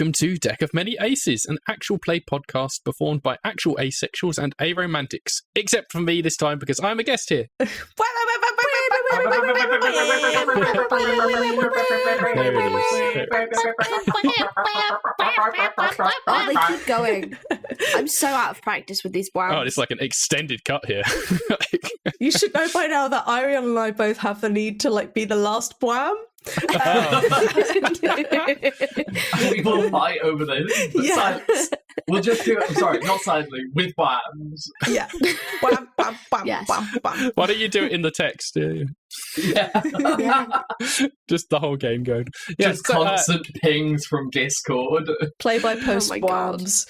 welcome to Deck of Many Aces, an actual play podcast performed by actual asexuals and aromantics. Except for me this time because I'm a guest here. There Oh, they keep going. I'm so out of practice with these wows. Oh, it's like an extended cut here. You should know by now that Eiriol and I both have the need to be the last wham. We will fight over this. Silence. We'll just do it. Sorry, not silently, with whams. Yeah. Wham, bam, bam, Yes. bam, bam. Why don't you do it in the text? Yeah. Just the whole game going. Just constant pings from Discord. Play by post Oh my God. whams.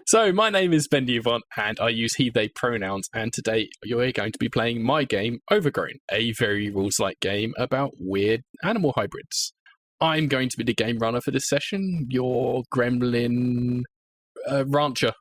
So, my name is Ben Duvant, and I use he, they pronouns, and today you're going to be playing my game, Overgrown, a very rules-like game about weird animal hybrids. I'm going to be the game runner for this session, your gremlin rancher,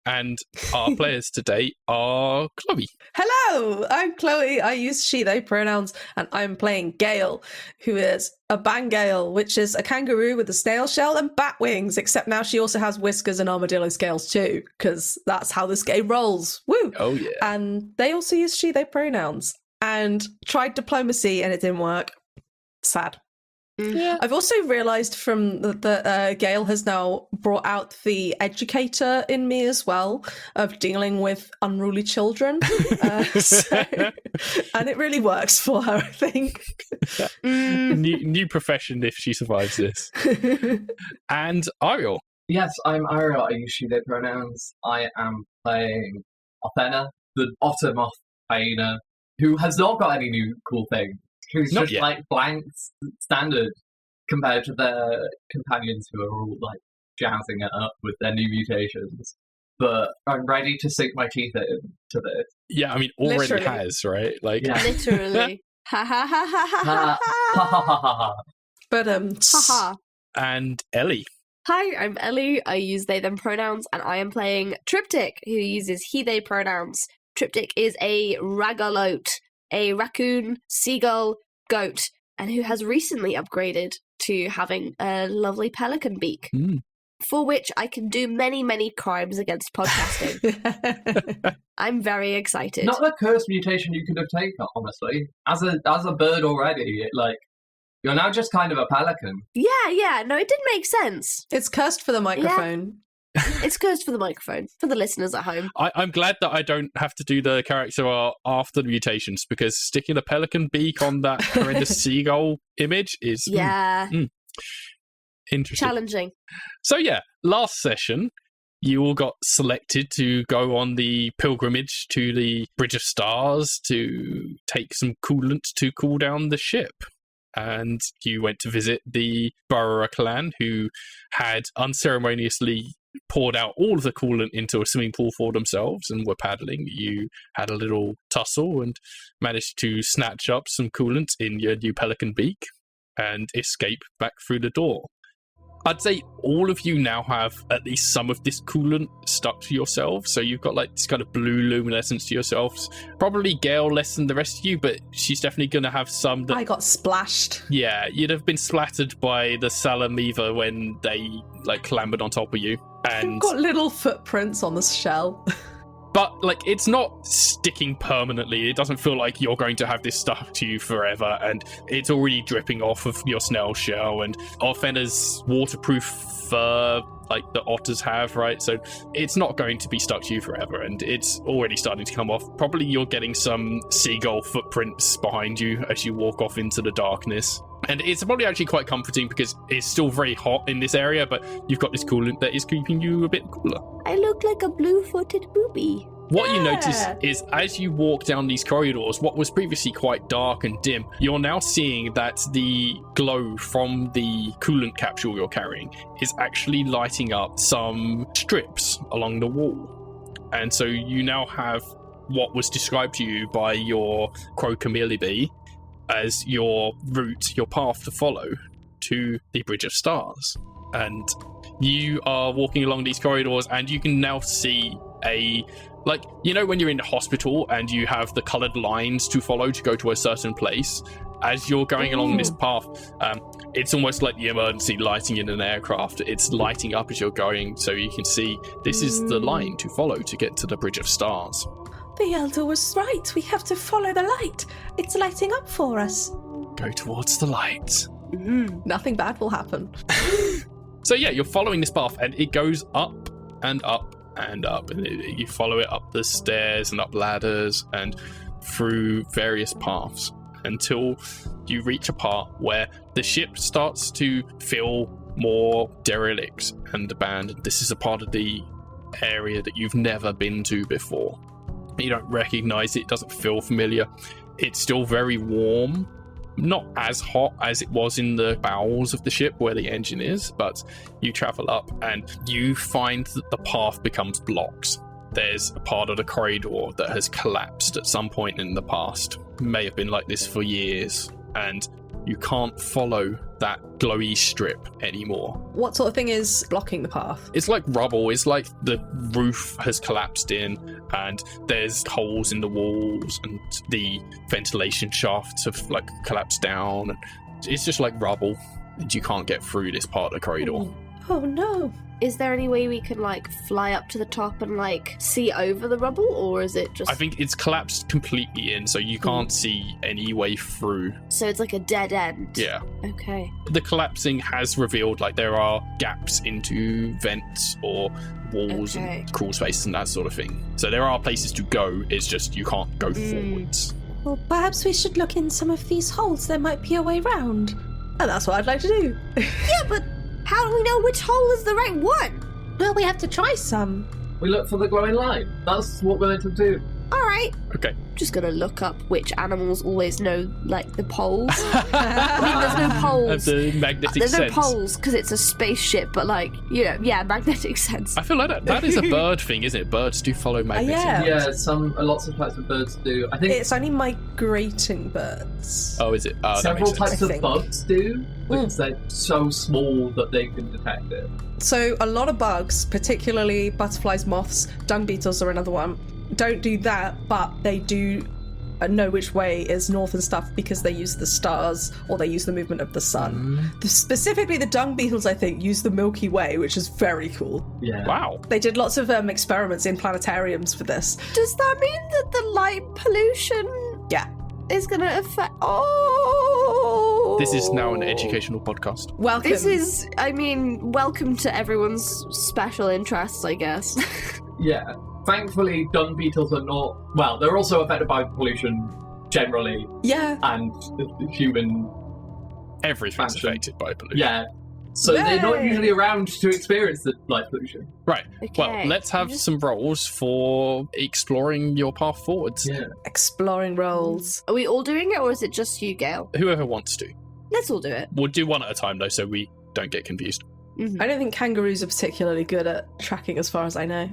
and our players today are Chloe. Hello, I'm Chloe. I use she, they pronouns, and I'm playing Gail, who is a bangale, which is a kangaroo with a snail shell and bat wings, except now she also has whiskers and armadillo scales too, because that's how this game rolls. Woo! Oh, yeah. And they also use she, they pronouns, and tried diplomacy and it didn't work. Sad. Yeah. I've also realised from that Gail has now brought out the educator in me as well of dealing with unruly children. And it really works for her, I think. New profession if she survives this. And Eiriol. Yes, I'm Eiriol. I use she, they pronouns. I am playing Othena, the otter moth hyena, who has not got any new cool things. Who's Not just yet. blank standard compared to their companions who are all jazzing it up with their new mutations. But I'm ready to sink my teeth into this. Yeah, I mean, already Literally. has, right? Like, Yeah. Literally. Ha ha ha ha ha Ha ha ha ha ha ha. But ha ha. And Ellie. Hi, I'm Ellie. I use they them pronouns, and I am playing Triptych, who uses he they pronouns. Triptych is a ragalote, a raccoon, seagull, goat, and who has recently upgraded to having a lovely pelican beak, for which I can do many, many crimes against podcasting. I'm very excited. Not the cursed mutation you could have taken, honestly. As a bird already, you're now just kind of a pelican. Yeah, no, it did make sense. it's cursed for the microphone. It's cursed for the microphone, for the listeners at home. I'm glad that I don't have to do the character art after the mutations, because sticking a pelican beak on that horrendous seagull image is Yeah, interesting. challenging. So yeah, last session, you all got selected to go on the pilgrimage to the Bridge of Stars to take some coolant to cool down the ship. And you went to visit the Burrower clan, who had unceremoniously poured out all of the coolant into a swimming pool for themselves and were paddling. You had a little tussle and managed to snatch up some coolant in your new pelican beak and escape back through the door. I'd say all of you now have at least some of this coolant stuck to yourselves. So you've got this kind of blue luminescence to yourselves. Probably Gail less than the rest of you, but she's definitely going to have some that... I got splashed. Yeah, you'd have been splattered by the Salamiva when they clambered on top of you. And I've got little footprints on the shell. but it's not sticking permanently. It doesn't feel like you're going to have this stuck to you forever, and it's already dripping off of your snail shell, and Othena's waterproof fur like the otters have, right? So it's not going to be stuck to you forever, and it's already starting to come off. Probably you're getting some seagull footprints behind you as you walk off into the darkness. And it's probably actually quite comforting because it's still very hot in this area, but you've got this coolant that is keeping you a bit cooler. I look like a blue-footed booby. What you Yeah. notice is as you walk down these corridors, what was previously quite dark and dim, you're now seeing that the glow from the coolant capsule you're carrying is actually lighting up some strips along the wall. And so you now have what was described to you by your Crocomelibe as your route, your path to follow to the Bridge of Stars. And you are walking along these corridors and you can now see a Like, you know when you're in the hospital and you have the coloured lines to follow to go to a certain place? As you're going along this path, it's almost like the emergency lighting in an aircraft. It's lighting up as you're going, so you can see this is the line to follow to get to the Bridge of Stars. The Elder was right. We have to follow the light. It's lighting up for us. Go towards the light. Nothing bad will happen. So yeah, you're following this path, and it goes up and up and up, and you follow it up the stairs and up ladders and through various paths until you reach a part where the ship starts to feel more derelict and abandoned. This is a part of the area that you've never been to before. You don't recognize it, it doesn't feel familiar. It's still very warm, not as hot as it was in the bowels of the ship where the engine is, but you travel up and you find that the path becomes blocks. There's a part of the corridor that has collapsed at some point in the past. May have been like this for years, and you can't follow that glowy strip anymore. What sort of thing is blocking the path? It's like rubble. It's like the roof has collapsed in, and there's holes in the walls, and the ventilation shafts have like collapsed down. And it's just like rubble, and you can't get through this part of the corridor. Oh no. Is there any way we can, like, fly up to the top and, like, see over the rubble, or is it just... I think it's collapsed completely in, so you can't see any way through. So it's like a dead end? Yeah. Okay. The collapsing has revealed, like, there are gaps into vents or walls and crawl spaces and that sort of thing. So there are places to go, it's just you can't go forwards. Well, perhaps we should look in some of these holes. There might be a way round. And that's what I'd like to do. Yeah, but how do we know which hole is the right one? Well, we have to try some. We look for the glowing line. That's what we're meant to do. Alright. Okay. Just gonna look up which animals always know, like, the poles. I mean, there's no poles. The magnetic There's sense. no poles because it's a spaceship, but, like, you know, yeah, magnetic sense. I feel like that is a bird thing, isn't it? Birds do follow magnetism. Yeah. Yeah, lots of types of birds do. I think It's only migrating birds. Oh, is it? Oh, that several makes sense. types I of think. bugs do, because they're so small that they can detect it. So a lot of bugs, particularly butterflies, moths, dung beetles are another one, don't do that, but they do know which way is north and stuff because they use the stars or they use the movement of the sun. Specifically the dung beetles, I think, use the Milky Way, which is very cool. Yeah. Wow. They did lots of experiments in planetariums for this. Does that mean that the light pollution Yeah. is gonna affect... Oh! This is now an educational podcast. Welcome. This is, I mean, welcome to everyone's special interests, I guess. Yeah. Thankfully, dung beetles are not... Well, they're also affected by pollution generally, Yeah. and human... Everything's Function. affected by pollution. Yeah. So they're not Yay! usually around to experience the light pollution. Right. Well, Okay. let's have some rolls for exploring your path forwards. Yeah. Exploring roles. Are we all doing it, or is it just you, Gail? Whoever wants to. Let's all do it. We'll do one at a time, though, so we don't get confused. Mhm. I don't think kangaroos are particularly good at tracking as far as I know.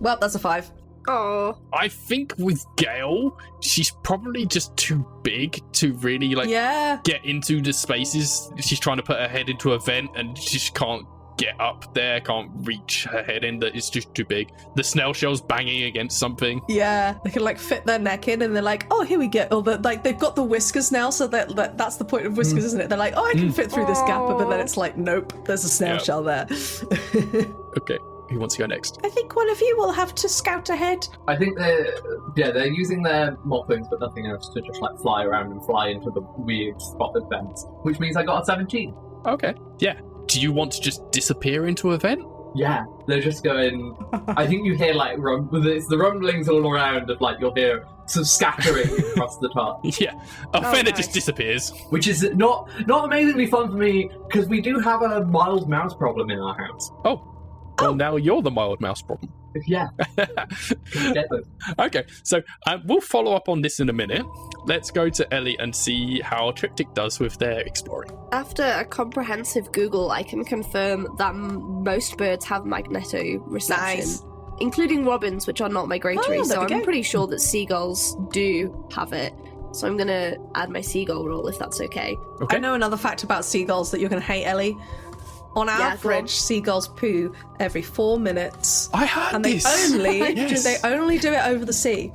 Well, that's a 5. Oh, I think with Gail, she's probably just too big to really, Yeah. get into the spaces. She's trying to put her head into a vent, and she just can't get up there, can't reach her head in. That it's just too big. The snail shell's banging against something. Yeah, they can fit their neck in, and they're like, "Oh, here we go." Or they've got the whiskers now, so that's the point of whiskers, isn't it? They're like, "Oh, I can fit through this gap," but then it's like, "Nope, there's a snail Yep. shell there." Okay, who wants to go next? I think one of you will have to scout ahead. I think they're using their moppings but nothing else to just fly around and fly into the weird spotted vents, which means I got a 17. Okay. Yeah. Do you want to just disappear into a vent? Yeah, they're just going. I think you hear it's the rumblings all around of you'll hear some scattering across the top, Yeah. Othena nice. just disappears. which is not amazingly fun for me because we do have a mild mouse problem in our house. Well, now you're the mild mouse problem. Yeah, get them. Okay, so we'll follow up on this in a minute. Let's go to Ellie and see how Triptych does with their exploring. after a comprehensive Google, I can confirm that most birds have magnetoreception, Nice. including robins, which are not migratory. Oh, there so we I'm go. pretty sure that seagulls do have it. So I'm gonna add my seagull roll if that's okay. Okay. I know another fact about seagulls that you're going to hate, Ellie. On Yeah, go on. average, seagulls poo every 4 minutes. I heard And this. Yes. they only do it over the sea,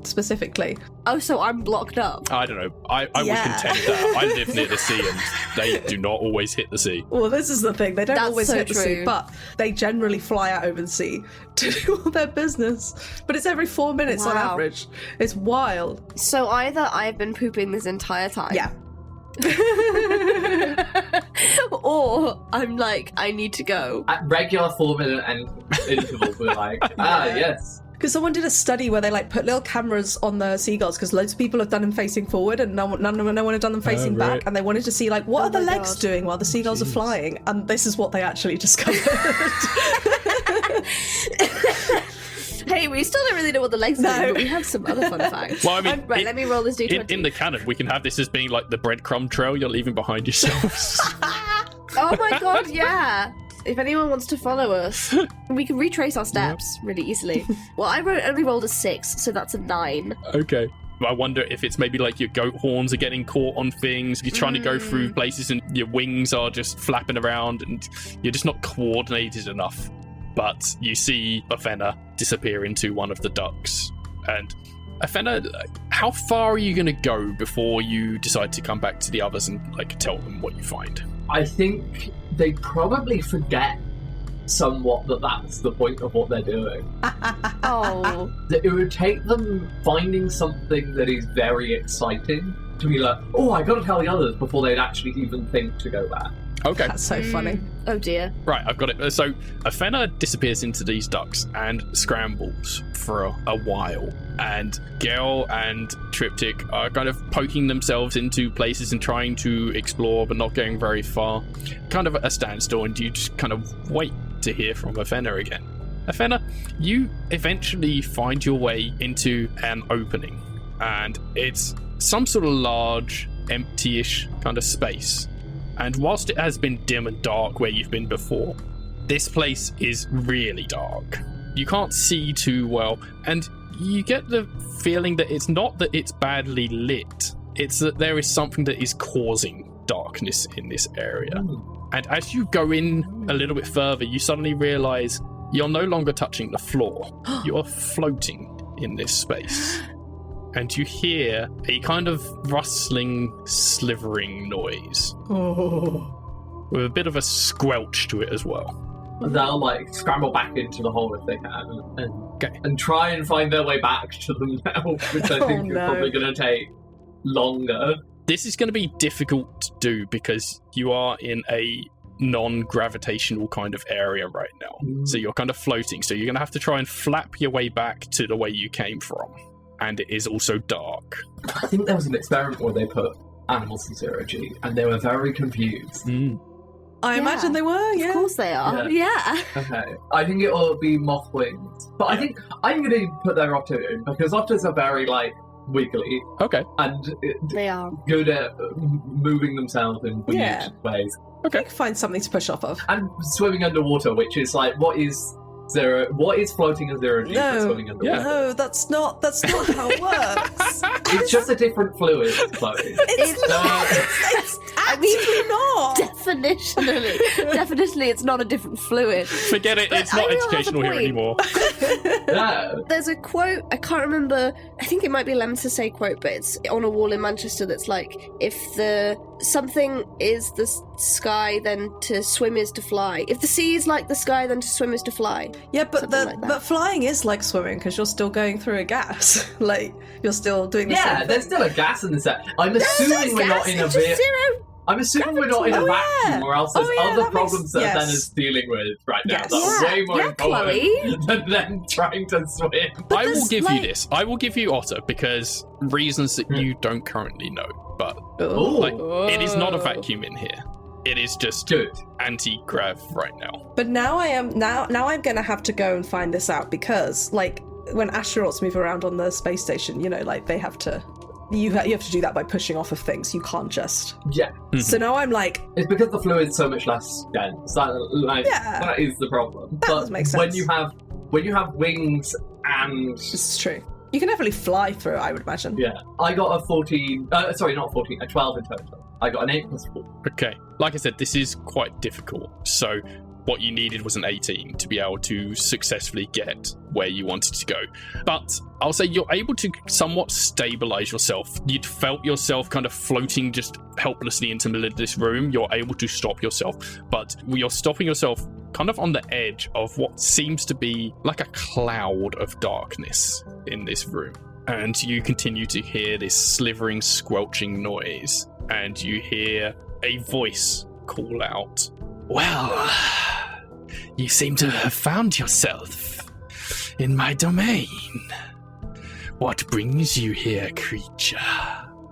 specifically. Oh, so I'm blocked up. I don't know. I would Yeah. contend that I live near the sea and they do not always hit the sea. Well, this is the thing. They don't That's always so hit the sea, true. but they generally fly out over the sea to do all their business. But it's every 4 minutes on Wow. average. It's wild. So either I've been pooping this entire time. Yeah. Or I'm like, I need to go. At regular 4-minute intervals, we're like, yes. Because someone did a study where they like put little cameras on the seagulls because loads of people have done them facing forward and no one had done them facing right. back, and they wanted to see like what Oh are the my legs God. doing while the seagulls are flying, and this is what they actually discovered. Hey, we still don't really know what the legs No. do, but we have some other fun facts. Well, I mean, Right, let me roll this D20. in the canon, we can have this as being like the breadcrumb trail you're leaving behind yourselves. Oh my god, yeah. If anyone wants to follow us, we can retrace our steps really easily. Well, I only rolled a 6, so that's a 9. Okay. I wonder if it's maybe like your goat horns are getting caught on things, you're trying to go through places and your wings are just flapping around and you're just not coordinated enough. But you see Othena disappear into one of the ducks. And Othena, how far are you going to go before you decide to come back to the others and like tell them what you find? I think they probably forget somewhat that that's the point of what they're doing. Oh. That it would take them finding something that is very exciting to be like, oh, I gotta tell the others before they'd actually even think to go back. Okay. That's so funny. Oh dear. Right, I've got it. So, Othena disappears into these ducks and scrambles for a while. And Gail and Triptych are kind of poking themselves into places and trying to explore, but not going very far. Kind of at a standstill, and you just kind of wait to hear from Othena again. Othena, you eventually find your way into an opening. And it's some sort of large, empty-ish kind of space. And whilst it has been dim and dark where you've been before, this place is really dark. You can't see too well, and you get the feeling that it's not that it's badly lit, it's that there is something that is causing darkness in this area. And as you go in a little bit further, you suddenly realise you're no longer touching the floor. You're floating in this space. And you hear a kind of rustling, slithering noise. Oh. With a bit of a squelch to it as well. They'll like scramble back into the hole if they can Okay. and try and find their way back to them now, which I think is no. probably going to take longer. This is going to be difficult to do because you are in a non-gravitational kind of area right now. So you're kind of floating. So you're going to have to try and flap your way back to the way you came from. And it is also dark. I think there was an experiment where they put animals in zero G and they were very confused. I imagine they were, yeah. Of course they are. Yeah. Okay, I think it will be moth wings, but I think I'm going to put their otter in because otters are very like wiggly Okay. and They are. good at moving themselves in weird Yeah. ways, You can find something to push off of. and swimming underwater, which is like what is floating as zero G No. for swimming underwater? No, that's not how it works. It's just a different fluid floating. It's not. No. It's actually not. Definitely, it's not a different fluid. Forget it. It's I not will have a educational here point. anymore. No. There's a quote, I can't remember, I think it might be Lem's say quote, but it's on a wall in Manchester that's like, if something is the sky, then to swim is to fly. If the sea is like the sky, then to swim is to fly. Yeah, but Something like that. but flying is like swimming because you're still going through a gas. Like you're still doing the Yeah, same there's thing. still a gas in the set. I'm assuming we're not in a It's just zero. I'm assuming we're not in a Oh, vacuum, yeah. or else there's Oh, yeah, other that makes- problems that yes. Athena's dealing with right now Yes. that are Yeah. way more Yeah, important than them trying to swim. I will there's, give you like- this. I will give you Otter because reasons that you don't currently know. But Ooh. like, it is not a vacuum in here. It is just Good. anti-grav right now. But now I'm gonna have to go and find this out because like when astronauts move around on the space station, you know, like they have to. You have to do that by pushing off of things. You can't just. Yeah, So now I'm like, it's because the fluid's so much less dense. Yeah. That is the problem. That but does make when sense. you have wings and this is true. You can definitely fly through, I would imagine. Yeah. I got a 14. Sorry, not 14. A 12 in total. I got an 8 plus 4. Okay. Like I said, this is quite difficult. So what you needed was an 18 to be able to successfully get where you wanted to go. But I'll say you're able to somewhat stabilize yourself. You'd felt yourself kind of floating just helplessly into the middle of this room. You're able to stop yourself, but you're stopping yourself kind of on the edge of what seems to be like a cloud of darkness in this room. And you continue to hear this slithering, squelching noise, and you hear a voice call out, "Well, you seem to have found yourself in my domain. What brings you here, creature?"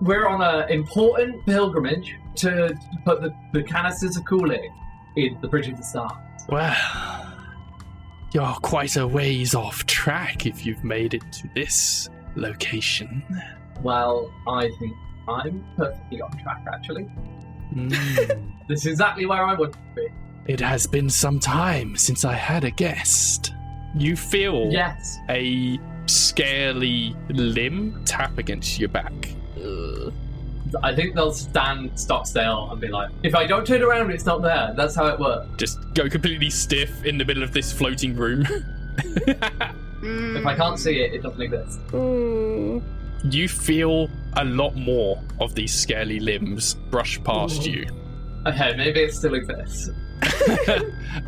We're on an important pilgrimage to put the canisters of cooling in the Bridge of the Stars. Well, you're quite a ways off track if you've made it to this location. Well, I think I'm perfectly on track, actually. Mm. This is exactly where I want to be. It has been some time since I had a guest. You feel Yes. a scaly limb tap against your back. I think they'll stand stock still and be like, if I don't turn around, it's not there. That's how it works. Just go completely stiff in the middle of this floating room. If I can't see it, it doesn't exist. You feel a lot more of these scaly limbs brush past you. Okay, maybe it still exists.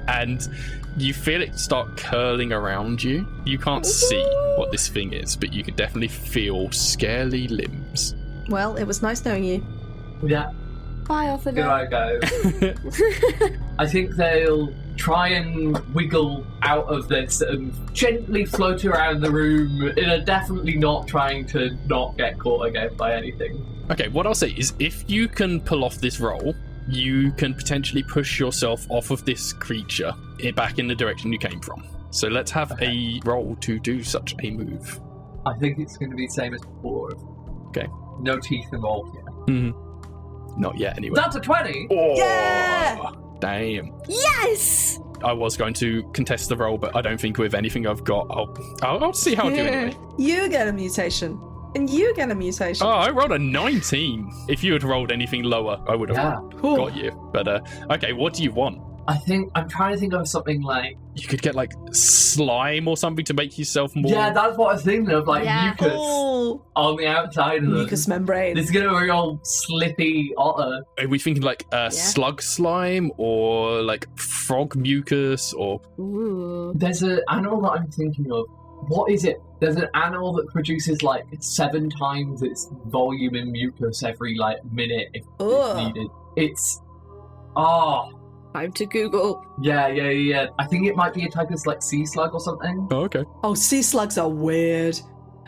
And you feel it start curling around you. You can't see what this thing is, but you can definitely feel scaly limbs. Well, it was nice knowing you. Yeah, Bye, here Othena. I go. I think they'll try and wiggle out of this and gently float around the room in a definitely not trying to not get caught again by anything. Okay, what I'll say is if you can pull off this roll, you can potentially push yourself off of this creature back in the direction you came from. So let's have a roll to do such a move. I think it's going to be the same as before. Okay. No teeth involved here. Not yet, anyway. That's a 20! Oh, Yeah! Damn. Yes! I was going to contest the roll, but I don't think with anything I've got, I'll see how I do anyway. You get a mutation. And you get a mutation. Oh, I rolled a 19. If you had rolled anything lower, I would have Yeah. got you. But, okay, what do you want? I'm trying to think of something like... You could get, like, slime or something to make yourself more... Yeah, that's what I was thinking of, like Yeah. mucus Oh, on the outside of them. mucous membrane. This is going to be all slippy otter. Are we thinking, like, slug slime or, like, frog mucus or... Ooh. There's an animal that I'm thinking of. What is it? There's an animal that produces like 7 times its volume in mucus every like minute if Ugh. needed. It's Time to Google. yeah. I think it might be a type of like sea slug or something. Oh, okay. Oh, sea slugs are weird.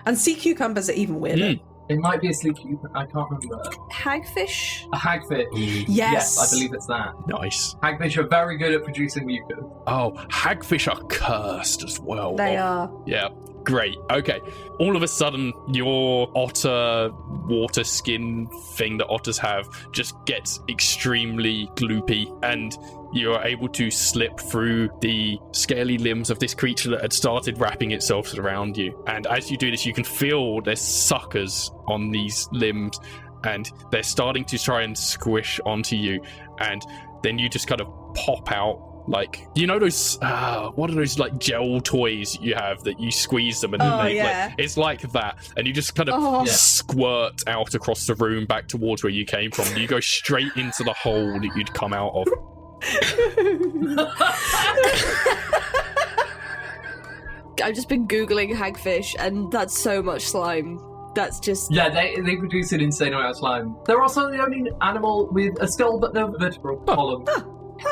And sea cucumbers are even weirder. It might be a sleek. I can't remember. Hagfish? A hagfish. Yes. I believe it's that. Nice. Hagfish are very good at producing mucus. Oh, hagfish are cursed as well. They are. Yeah, great. Okay. All of a sudden, your otter water skin thing that otters have just gets extremely gloopy, and you are able to slip through the scaly limbs of this creature that had started wrapping itself around you. And as you do this, you can feel there's suckers on these limbs, and they're starting to try and squish onto you. And then you just kind of pop out. Like, you know those, what are those, like, gel toys you have that you squeeze them and then Oh, they, yeah. like, it's like that. And you just kind of Oh. squirt out across the room back towards where you came from. You go straight into the hole that you'd come out of. I've just been Googling hagfish, and that's so much slime. That's just... Yeah, they produce an insane amount of slime. They're also the only animal with a skull but no vertebral column.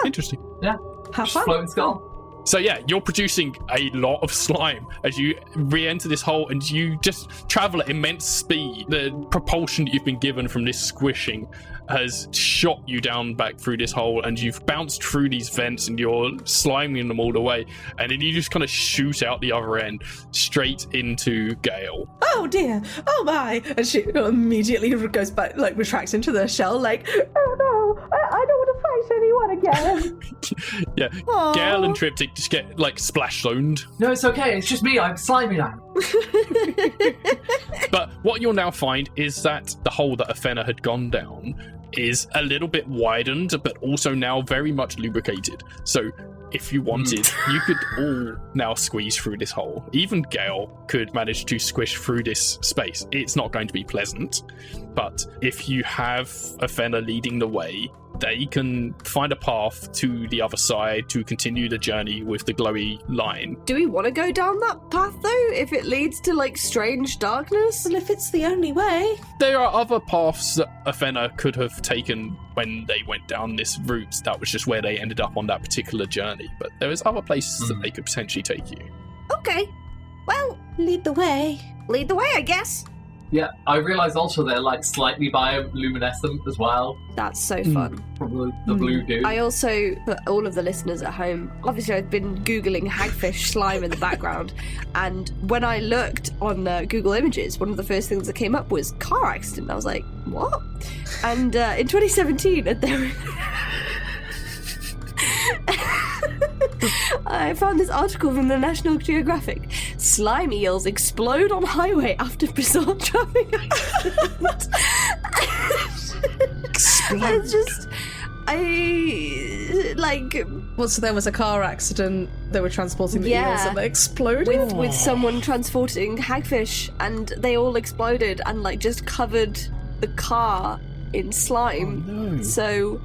Interesting. Have Just fun. floating skull. So yeah, you're producing a lot of slime as you re-enter this hole, and you just travel at immense speed. The propulsion that you've been given from this squishing has shot you down back through this hole, and you've bounced through these vents, and you're sliming them all the way, and then you just kind of shoot out the other end straight into Gail. Oh dear. Oh my. And she immediately goes back, like retracts into the shell, like, oh no, I don't want to fight squish anyone again. Yeah, Aw. Gail and Triptych just get, like, splash zoned. No, it's okay. It's just me. I'm slimy now. But what you'll now find is that the hole that Othena had gone down is a little bit widened, but also now very much lubricated. So if you wanted, you could all now squeeze through this hole. Even Gail could manage to squish through this space. It's not going to be pleasant, but if you have Othena leading the way, they can find a path to the other side to continue the journey with the glowy line. Do we want to go down that path though? If it leads to like strange darkness? Well, if it's the only way. There are other paths that Othena could have taken when they went down this route. That was just where they ended up on that particular journey. But there is other places that they could potentially take you. Okay. Well, Lead the way. lead the way, I guess. Yeah, I realise also they're like slightly bioluminescent as well. That's so fun. Probably the blue goo. I also, for all of the listeners at home, obviously I've been Googling hagfish slime in the background, and when I looked on Google Images, one of the first things that came up was car accident. I was like, what? And in 2017, I found this article from the National Geographic. Slime eels explode on highway after bizarre traffic accident. It's just, Well, so there was a car accident. They were transporting the eels and they exploded. with someone transporting hagfish, and they all exploded and like just covered the car in slime. Oh, no. So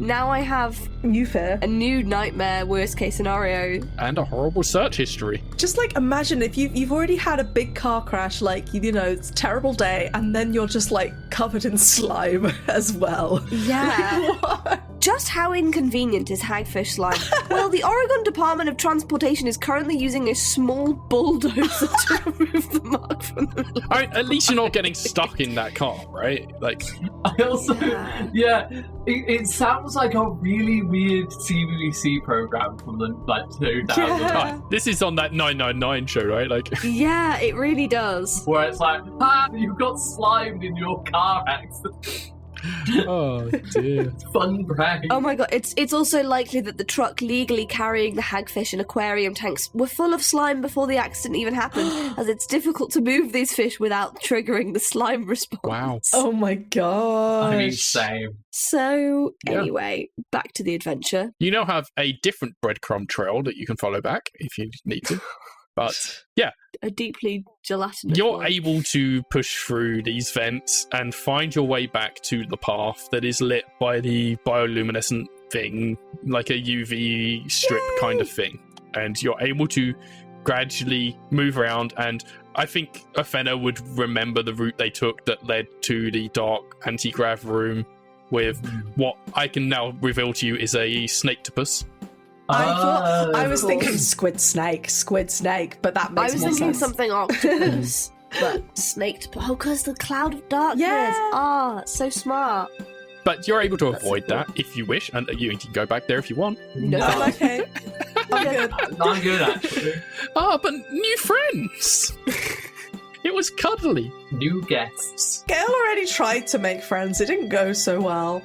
now I have New fear. a new nightmare, worst case scenario. And a horrible search history. Just like imagine if you've already had a big car crash, like, you know, it's a terrible day, and then you're just like covered in slime as well. Yeah. What? Just how inconvenient is hagfish slime? Well, the Oregon Department of Transportation is currently using a small bulldozer to remove the mark from the middle. I mean, at least you're not getting stuck in that car, right? Like, I also, it sounds like a really weird CBBC program from the like 2000s, Yeah. this is on that 999 show, right? Like, Yeah, it really does. where it's like, you got slimed in your car accident. oh dear. Fun brag. Oh my god, it's also likely that the truck legally carrying the hagfish and aquarium tanks were full of slime before the accident even happened, as it's difficult to move these fish without triggering the slime response. Wow. Oh my god. I mean, same. So, Yeah. anyway, back to the adventure. You now have a different breadcrumb trail that you can follow back if you need to. But yeah, A deeply gelatinous you're one. able to push through these vents and find your way back to the path that is lit by the bioluminescent thing, like a UV strip kind of thing. And you're able to gradually move around, and I think Othena would remember the route they took that led to the dark anti-grav room with what I can now reveal to you is a snaketopus. I was cool. thinking squid snake, but that I makes was more thinking sense. something octopus, but snake. Oh, because the cloud of darkness. Yeah. Ah, so smart. But you're able to That's avoid cool. that if you wish, and you can go back there if you want. No. I'm okay. I'm good. I'm good actually. Ah, but new friends! It was cuddly. New guests. Gail already tried to make friends. It didn't go so well.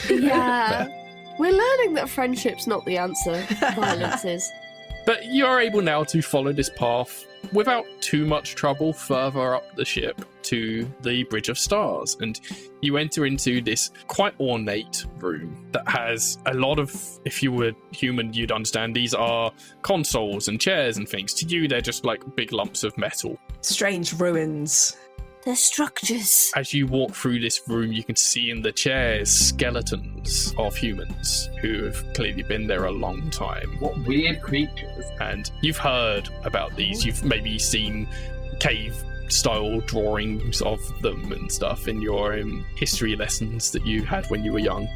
Yeah. We're learning that friendship's not the answer. Violence is. But you're able now to follow this path without too much trouble further up the ship to the Bridge of Stars, and you enter into this quite ornate room that has a lot of, if you were human, you'd understand these are consoles and chairs and things. To you, they're just like big lumps of metal. Strange ruins. They're structures. As you walk through this room, you can see in the chairs skeletons of humans who have clearly been there a long time. What weird creatures. And you've heard about these. You've maybe seen cave-style drawings of them and stuff in your history lessons that you had when you were young.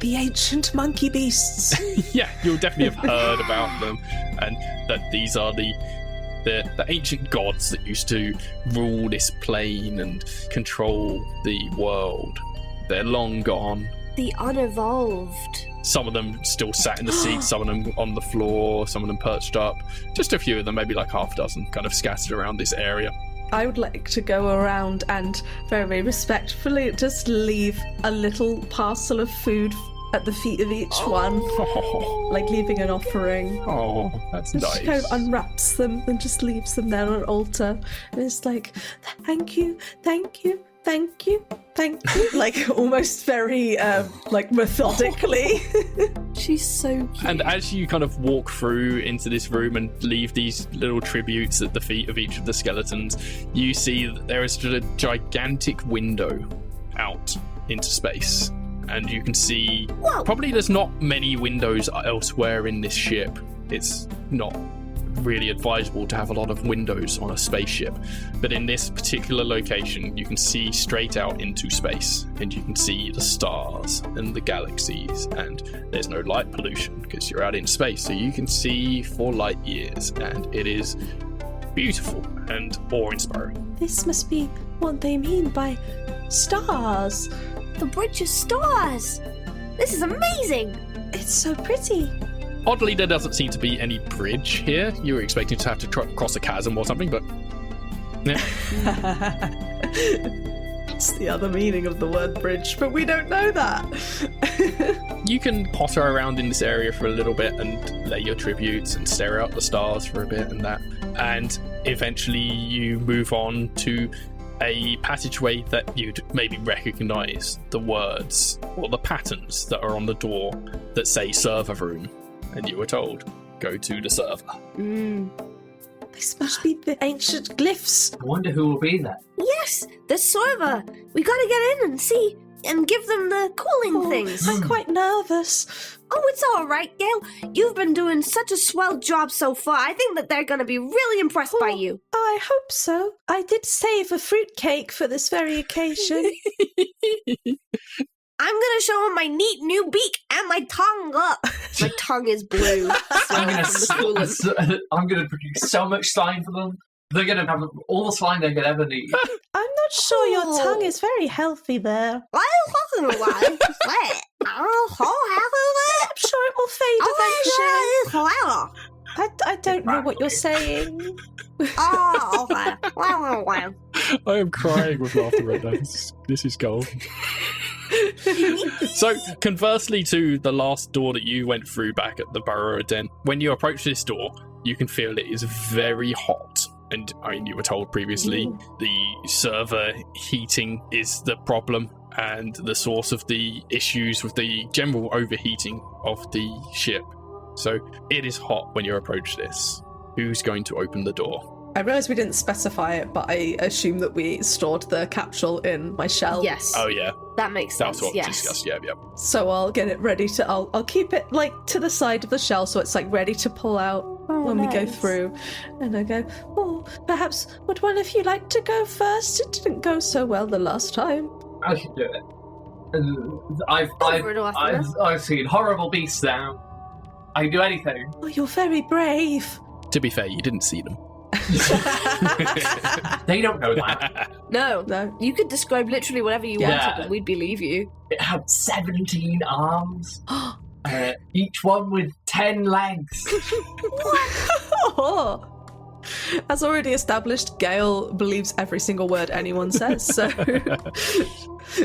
The ancient monkey beasts. Yeah, you'll definitely have heard about them, and that these are the ancient gods that used to rule this plane and control the world. They're long gone. The unevolved. Some of them still sat in the seats, some of them on the floor, some of them perched up. Just a few of them, maybe like half a dozen, kind of scattered around this area. I would like to go around and very respectfully just leave a little parcel of food at the feet of each one, like leaving an offering. Oh, that's And nice. she kind of unwraps them and just leaves them there on an altar. And it's like, thank you, thank you, thank you, thank you. Like almost very, like methodically. She's so cute. And as you kind of walk through into this room and leave these little tributes at the feet of each of the skeletons, you see that there is a gigantic window out into space. And you can see, probably there's not many windows elsewhere in this ship. It's not really advisable to have a lot of windows on a spaceship. But in this particular location, you can see straight out into space. And you can see the stars and the galaxies. And there's no light pollution because you're out in space. So you can see for light years. And it is beautiful and awe-inspiring. This must be what they mean by stars. The bridge of stars. This is amazing. It's so pretty. Oddly, there doesn't seem to be any bridge here. You were expecting to have to cross a chasm or something, but... yeah. It's the other meaning of the word bridge, but we don't know that. You can potter around in this area for a little bit and lay your tributes and stare out the stars for a bit and that. And eventually you move on to a passageway that you'd maybe recognise the words or the patterns that are on the door that say server room. And you were told, go to the server. This must be the ancient glyphs. I wonder who will be there. Yes, the server. We gotta get in and see and give them the cooling things. I'm quite nervous. Oh, it's all right, Gail. You've been doing such a swell job so far. I think that they're gonna be really impressed by you. I hope so. I did save a fruitcake for this very occasion. I'm gonna show them my neat new beak and my tongue. Look, my tongue is blue. I'm gonna produce so much slime for them. They're gonna have all the slime they could ever need. I'm not sure your tongue is very healthy there. What are you talking about? What? I'm sure it will fade eventually. I don't know what you're saying. Oh, okay. Well. I am crying with laughter right now. This is gold. So, conversely to the last door that you went through back at the Burrow Den, when you approach this door, you can feel it is very hot. And I mean, you were told previously the server heating is the problem and the source of the issues with the general overheating of the ship. So, it is hot when you approach this. Who's going to open the door? I realise we didn't specify it, but I assume that we stored the capsule in my shell. Yes. Oh, yeah. That makes sense. That's what we yes. discussed. Yeah. So I'll get it ready to. I'll keep it like to the side of the shell, so it's like ready to pull out when we go through. And I go, oh, perhaps would one of you like to go first? It didn't go so well the last time. I should do it. I've seen horrible beasts now. I can do anything. Oh, you're very brave. To be fair, you didn't see them. They don't know that. No. You could describe literally whatever you wanted and we'd believe you. It had 17 arms. Each one with 10 legs. Oh. As already established, Gail believes every single word anyone says, so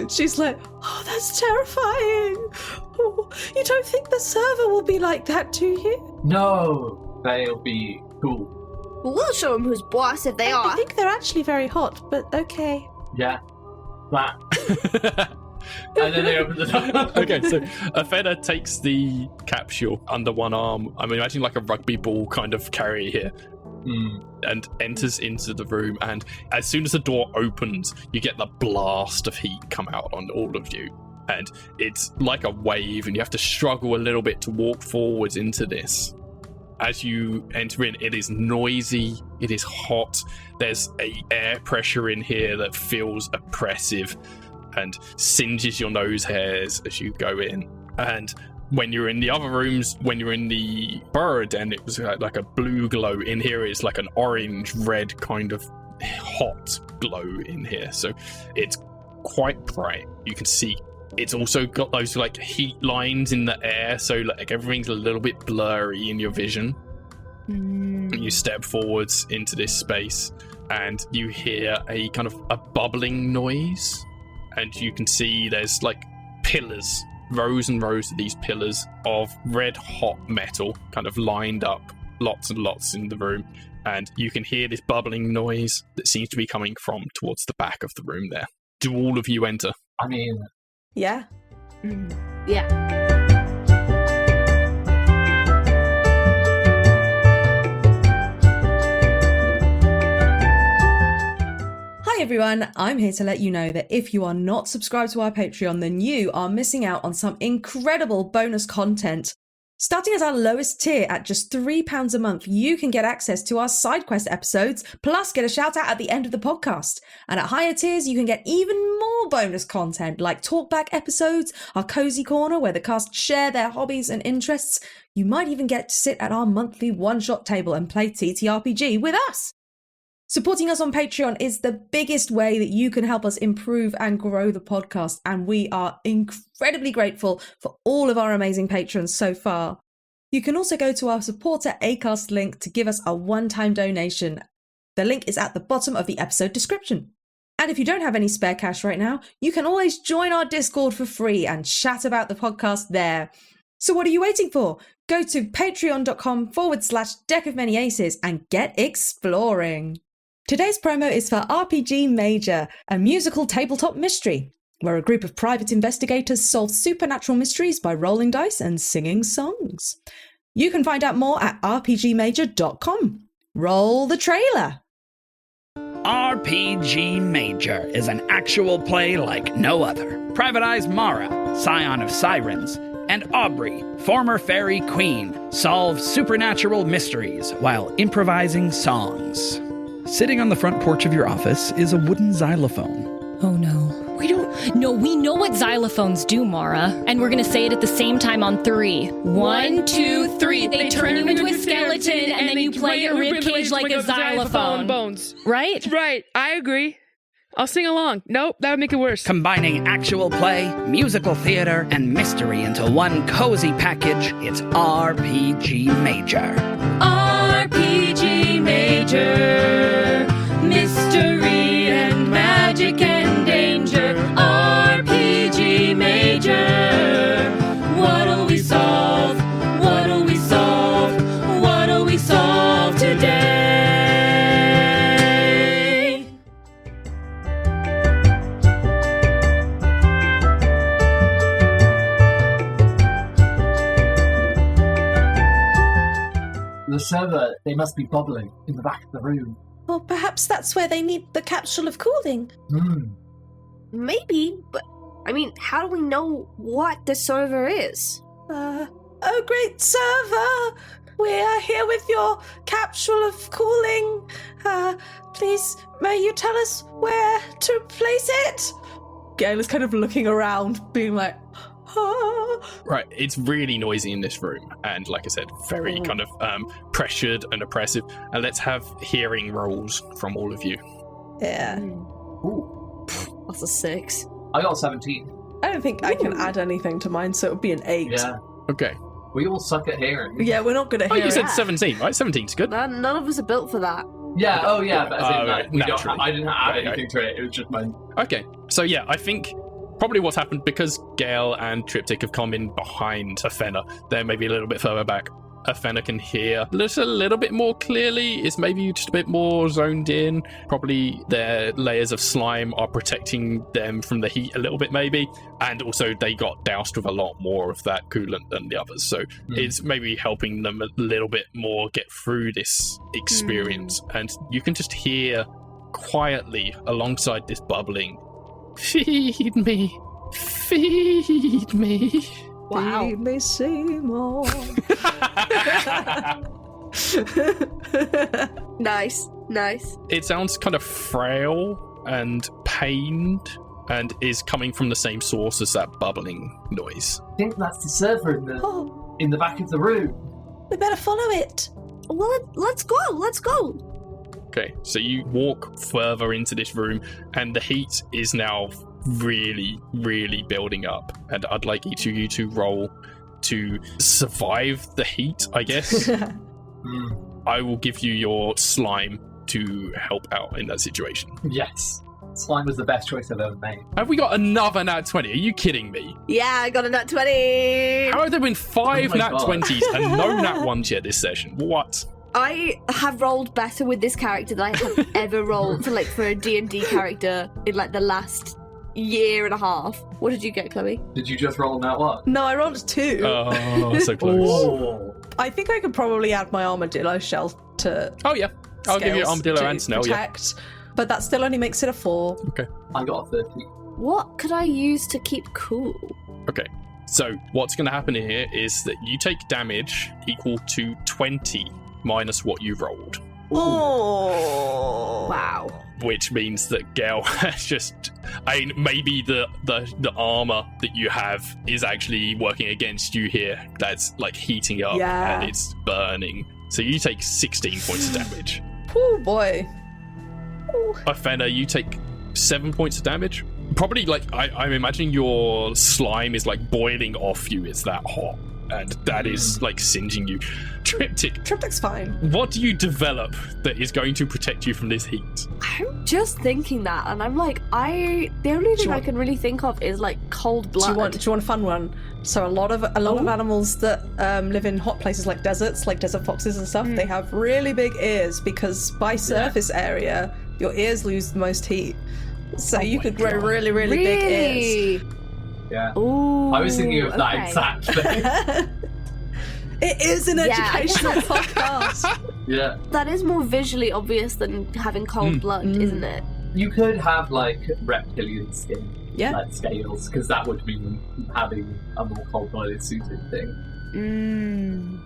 she's like, oh, that's terrifying. Oh, you don't think the server will be like that, do you? No, they'll be cool. We'll show them who's boss if they are. I think they're actually very hot, but okay. Yeah, that. And then they open the door. Okay, so Othena takes the capsule under one arm. I'm imagining like a rugby ball kind of carry here. And enters into the room, and as soon as the door opens, you get the blast of heat come out on all of you. And it's like a wave, and you have to struggle a little bit to walk forwards into this. As you enter in, it is noisy, it is hot, there's a air pressure in here that feels oppressive and singes your nose hairs as you go in. And when you're in the other rooms, when you're in the Burrow Den, it was like a blue glow. In here, it's like an orange-red kind of hot glow in here. So it's quite bright. You can see it's also got those like heat lines in the air, so like everything's a little bit blurry in your vision. You step forwards into this space, and you hear a kind of a bubbling noise, and you can see there's like pillars, rows and rows of these pillars of red hot metal kind of lined up, lots and lots in the room, and you can hear this bubbling noise that seems to be coming from towards the back of the room there. Do all of you enter? I mean, Yeah. Yeah. Hi everyone, I'm here to let you know that if you are not subscribed to our Patreon, then you are missing out on some incredible bonus content. Starting as our lowest tier at just £3 a month, you can get access to our side quest episodes, plus get a shout out at the end of the podcast. And at higher tiers, you can get even more bonus content like talkback episodes, our cozy corner where the cast share their hobbies and interests. You might even get to sit at our monthly one-shot table and play TTRPG with us. Supporting us on Patreon is the biggest way that you can help us improve and grow the podcast, and we are incredibly grateful for all of our amazing patrons so far. You can also go to our supporter Acast link to give us a one-time donation. The link is at the bottom of the episode description. And if you don't have any spare cash right now, you can always join our Discord for free and chat about the podcast there. So what are you waiting for? Go to patreon.com/Deck of Many Aces and get exploring. Today's promo is for RPG Major, a musical tabletop mystery, where a group of private investigators solve supernatural mysteries by rolling dice and singing songs. You can find out more at rpgmajor.com. Roll the trailer. RPG Major is an actual play like no other. Private Eyes Mara, scion of sirens, and Aubrey, former fairy queen, solve supernatural mysteries while improvising songs. Sitting on the front porch of your office is a wooden xylophone. Oh no. We know what xylophones do, Mara. And we're gonna say it at the same time on 3. 1, 2, 3. They turn you into a skeleton and then you play your ribcage like a xylophone. Bones. Right? Right, I agree. I'll sing along. Nope, that would make it worse. Combining actual play, musical theater, and mystery into one cozy package, it's RPG Major. RPG Major. Mystery and magic and danger. RPG Major. What'll we solve? What'll we solve? What'll we solve today? the server, they must be bubbling in the back of the room. Or perhaps that's where they need the capsule of cooling. Maybe, but I mean, how do we know what the server is? Oh, great server! We are here with your capsule of cooling. Please, may you tell us where to place it? Gail is kind of looking around, being like, Right, it's really noisy in this room, and like I said, very kind of pressured and oppressive. And let's have hearing rolls from all of you. Yeah. Ooh. That's a 6. I got 17. I don't think I can add anything to mine, so it would be an 8. Yeah. Okay. We all suck at hearing. Yeah, we're not good at Oh, hearing. you said Yeah. 17, right? 17's good. None of us are built for that. Yeah, oh yeah, but as in, right, we don't, naturally. I didn't add Right, anything to it, it was just mine. Okay, so yeah, I think probably what's happened, because Gail and Triptych have come in behind Othena, they're maybe a little bit further back. Othena can hear just a little bit more clearly, is maybe just a bit more zoned in. Probably their layers of slime are protecting them from the heat a little bit maybe, and also they got doused with a lot more of that coolant than the others, so it's maybe helping them a little bit more get through this experience. And you can just hear quietly alongside this bubbling, "Feed me, feed me." Wow. Feed me Seymour. Nice. It sounds kind of frail and pained, and is coming from the same source as that bubbling noise. I think that's the server Oh, in the back of the room. we better follow it. Well, let's go. Okay, so you walk further into this room, and the heat is now really, really building up. And I'd like each of you to roll to survive the heat, I guess. I will give you your slime to help out in that situation. Yes. Slime was the best choice I've ever made. Have we got another nat 20? Are you kidding me? Yeah, I got a nat 20. How have there been 5 Oh my nat God. 20s and no nat 1s yet this session? What? I have rolled better with this character than I have ever rolled for a D&D character in like the last year and a half. What did you get, Chloe? Did you just roll that one? No, I rolled a 2. Oh, so close. Oh. I think I could probably add my armadillo shell to Oh, yeah. I'll give you scales armadillo to and snail, yeah. protect, but that still only makes it a 4. Okay. I got a 30. What could I use to keep cool? Okay. So what's going to happen here is that you take damage equal to 20 minus what you rolled, Oh. Wow. which means that Gail has just... I mean, maybe the armor that you have is actually working against you here. That's like heating up Yeah. and it's burning. So you take 16 points of damage. Oh boy. Othena, you take 7 points of damage. Probably like I'm imagining your slime is like boiling off you. It's that hot, and that is like singeing you. Triptych's fine. What do you develop that is going to protect you from this heat? I'm just thinking that, and I'm like, the only thing I can really think of is like cold blood. Do you want a fun one? So a lot of animals that live in hot places like deserts, like desert foxes and stuff, they have really big ears because by surface area, your ears lose the most heat. So you could grow really, really big ears. Yeah. Ooh, I was thinking of that okay. exact thing. It is an Yeah, I guess educational that's- podcast. Yeah. That is more visually obvious than having cold blood, isn't it? You could have like reptilian skin, Yeah. like scales, because that would mean having a more cold-blooded suited thing.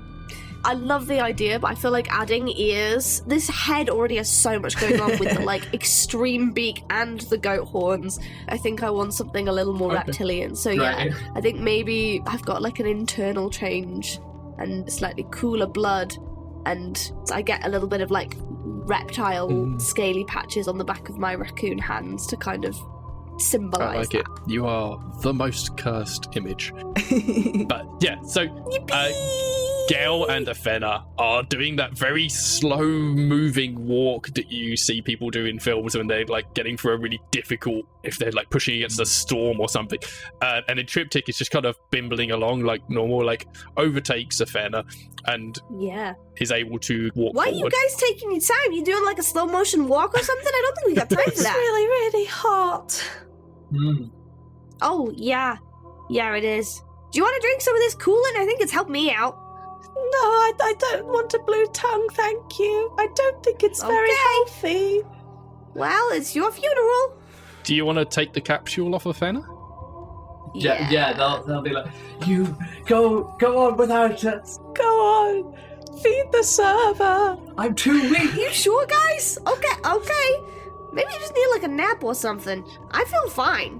I love the idea, but I feel like adding ears. This head already has so much going on with the like extreme beak and the goat horns. I think I want something a little more reptilian. So Right. yeah, I think maybe I've got like an internal change and slightly cooler blood, and I get a little bit of like reptile scaly patches on the back of my raccoon hands to kind of symbolize I like it. You are the most cursed image. But yeah, so Gail and Othena are doing that very slow-moving walk that you see people do in films when they're like getting through a really difficult, if they're like pushing against a storm or something. And then Triptych is just kind of bimbling along like normal, like overtakes Othena and Yeah. is able to walk Why are you forward. guys taking your time? You doing like a slow motion walk or something? I don't think we got time for It's that. really, really hot. Oh, yeah. Yeah, it is. Do you want to drink some of this coolant? I think it's helped me out. No, I don't want a blue tongue, thank you. I don't think it's very healthy. Well, it's your funeral. Do you want to take the capsule off Othena? Yeah, they'll be like, you go on without us. Go on, feed the server. I'm too weak. You sure, guys? Okay. Maybe you just need like a nap or something. I feel fine.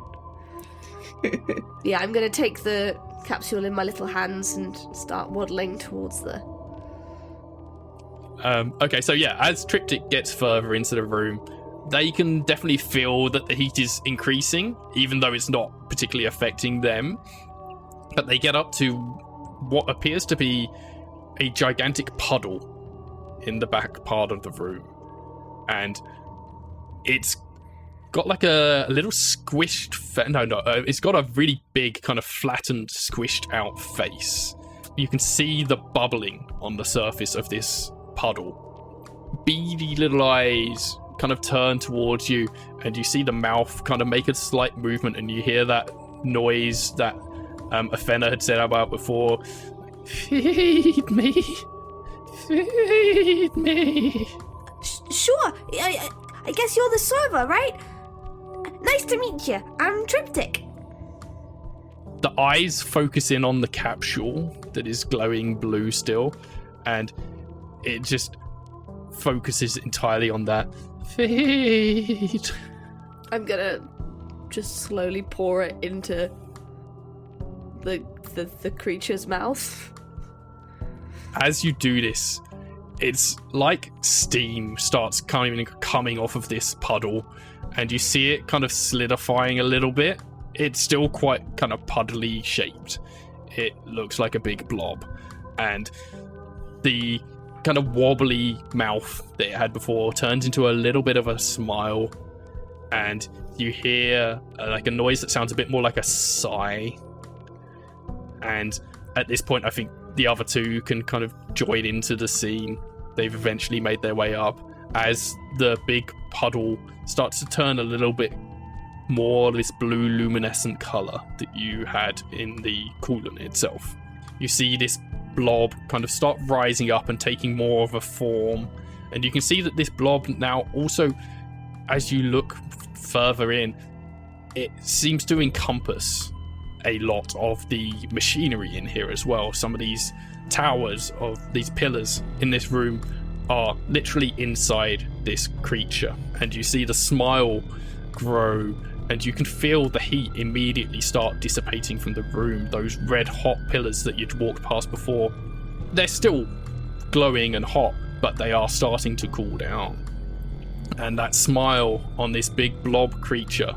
Yeah, I'm gonna take the capsule in my little hands and start waddling towards the... Okay, so yeah, as Triptych gets further into the room, they can definitely feel that the heat is increasing, even though it's not particularly affecting them. But they get up to what appears to be a gigantic puddle in the back part of the room. And it's got like a little squished... it's got a really big kind of flattened, squished out face. You can see the bubbling on the surface of this puddle. Beady little eyes kind of turn towards you, and you see the mouth kind of make a slight movement, and you hear that noise that Othena had said about before. Feed me. Feed me. Sure. I guess you're the server, right? Nice to meet you. I'm Triptych. The eyes focus in on the capsule that is glowing blue still, and it just focuses entirely on that. Feed. I'm gonna just slowly pour it into the creature's mouth. As you do this, it's like steam starts coming off of this puddle, and you see it kind of solidifying a little bit. It's still quite kind of puddly shaped. It looks like a big blob, and the kind of wobbly mouth that it had before turns into a little bit of a smile, and you hear like a noise that sounds a bit more like a sigh. And at this point, I think the other two can kind of join into the scene. They've eventually made their way up as the big puddle starts to turn a little bit more this blue luminescent color that you had in the coolant itself. You see this blob kind of start rising up and taking more of a form, and you can see that this blob now also, as you look further in, it seems to encompass a lot of the machinery in here as well. Some of these towers of these pillars in this room are literally inside this creature, and you see the smile grow, and you can feel the heat immediately start dissipating from the room. Those red hot pillars that you'd walked past before, they're still glowing and hot, but they are starting to cool down. And that smile on this big blob creature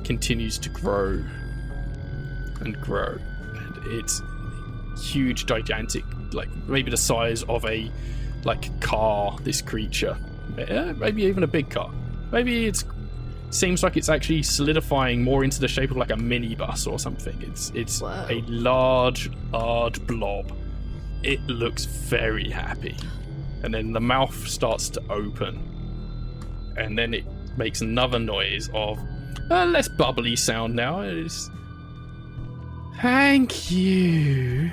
continues to grow and grow, and it's huge, gigantic, like maybe the size of a car, this creature, maybe even a big car. Maybe it seems like it's actually solidifying more into the shape of like a minibus or something. It's Wow. a large blob. It looks very happy, and then the mouth starts to open, and then it makes another noise of a less bubbly sound now. It is, thank you.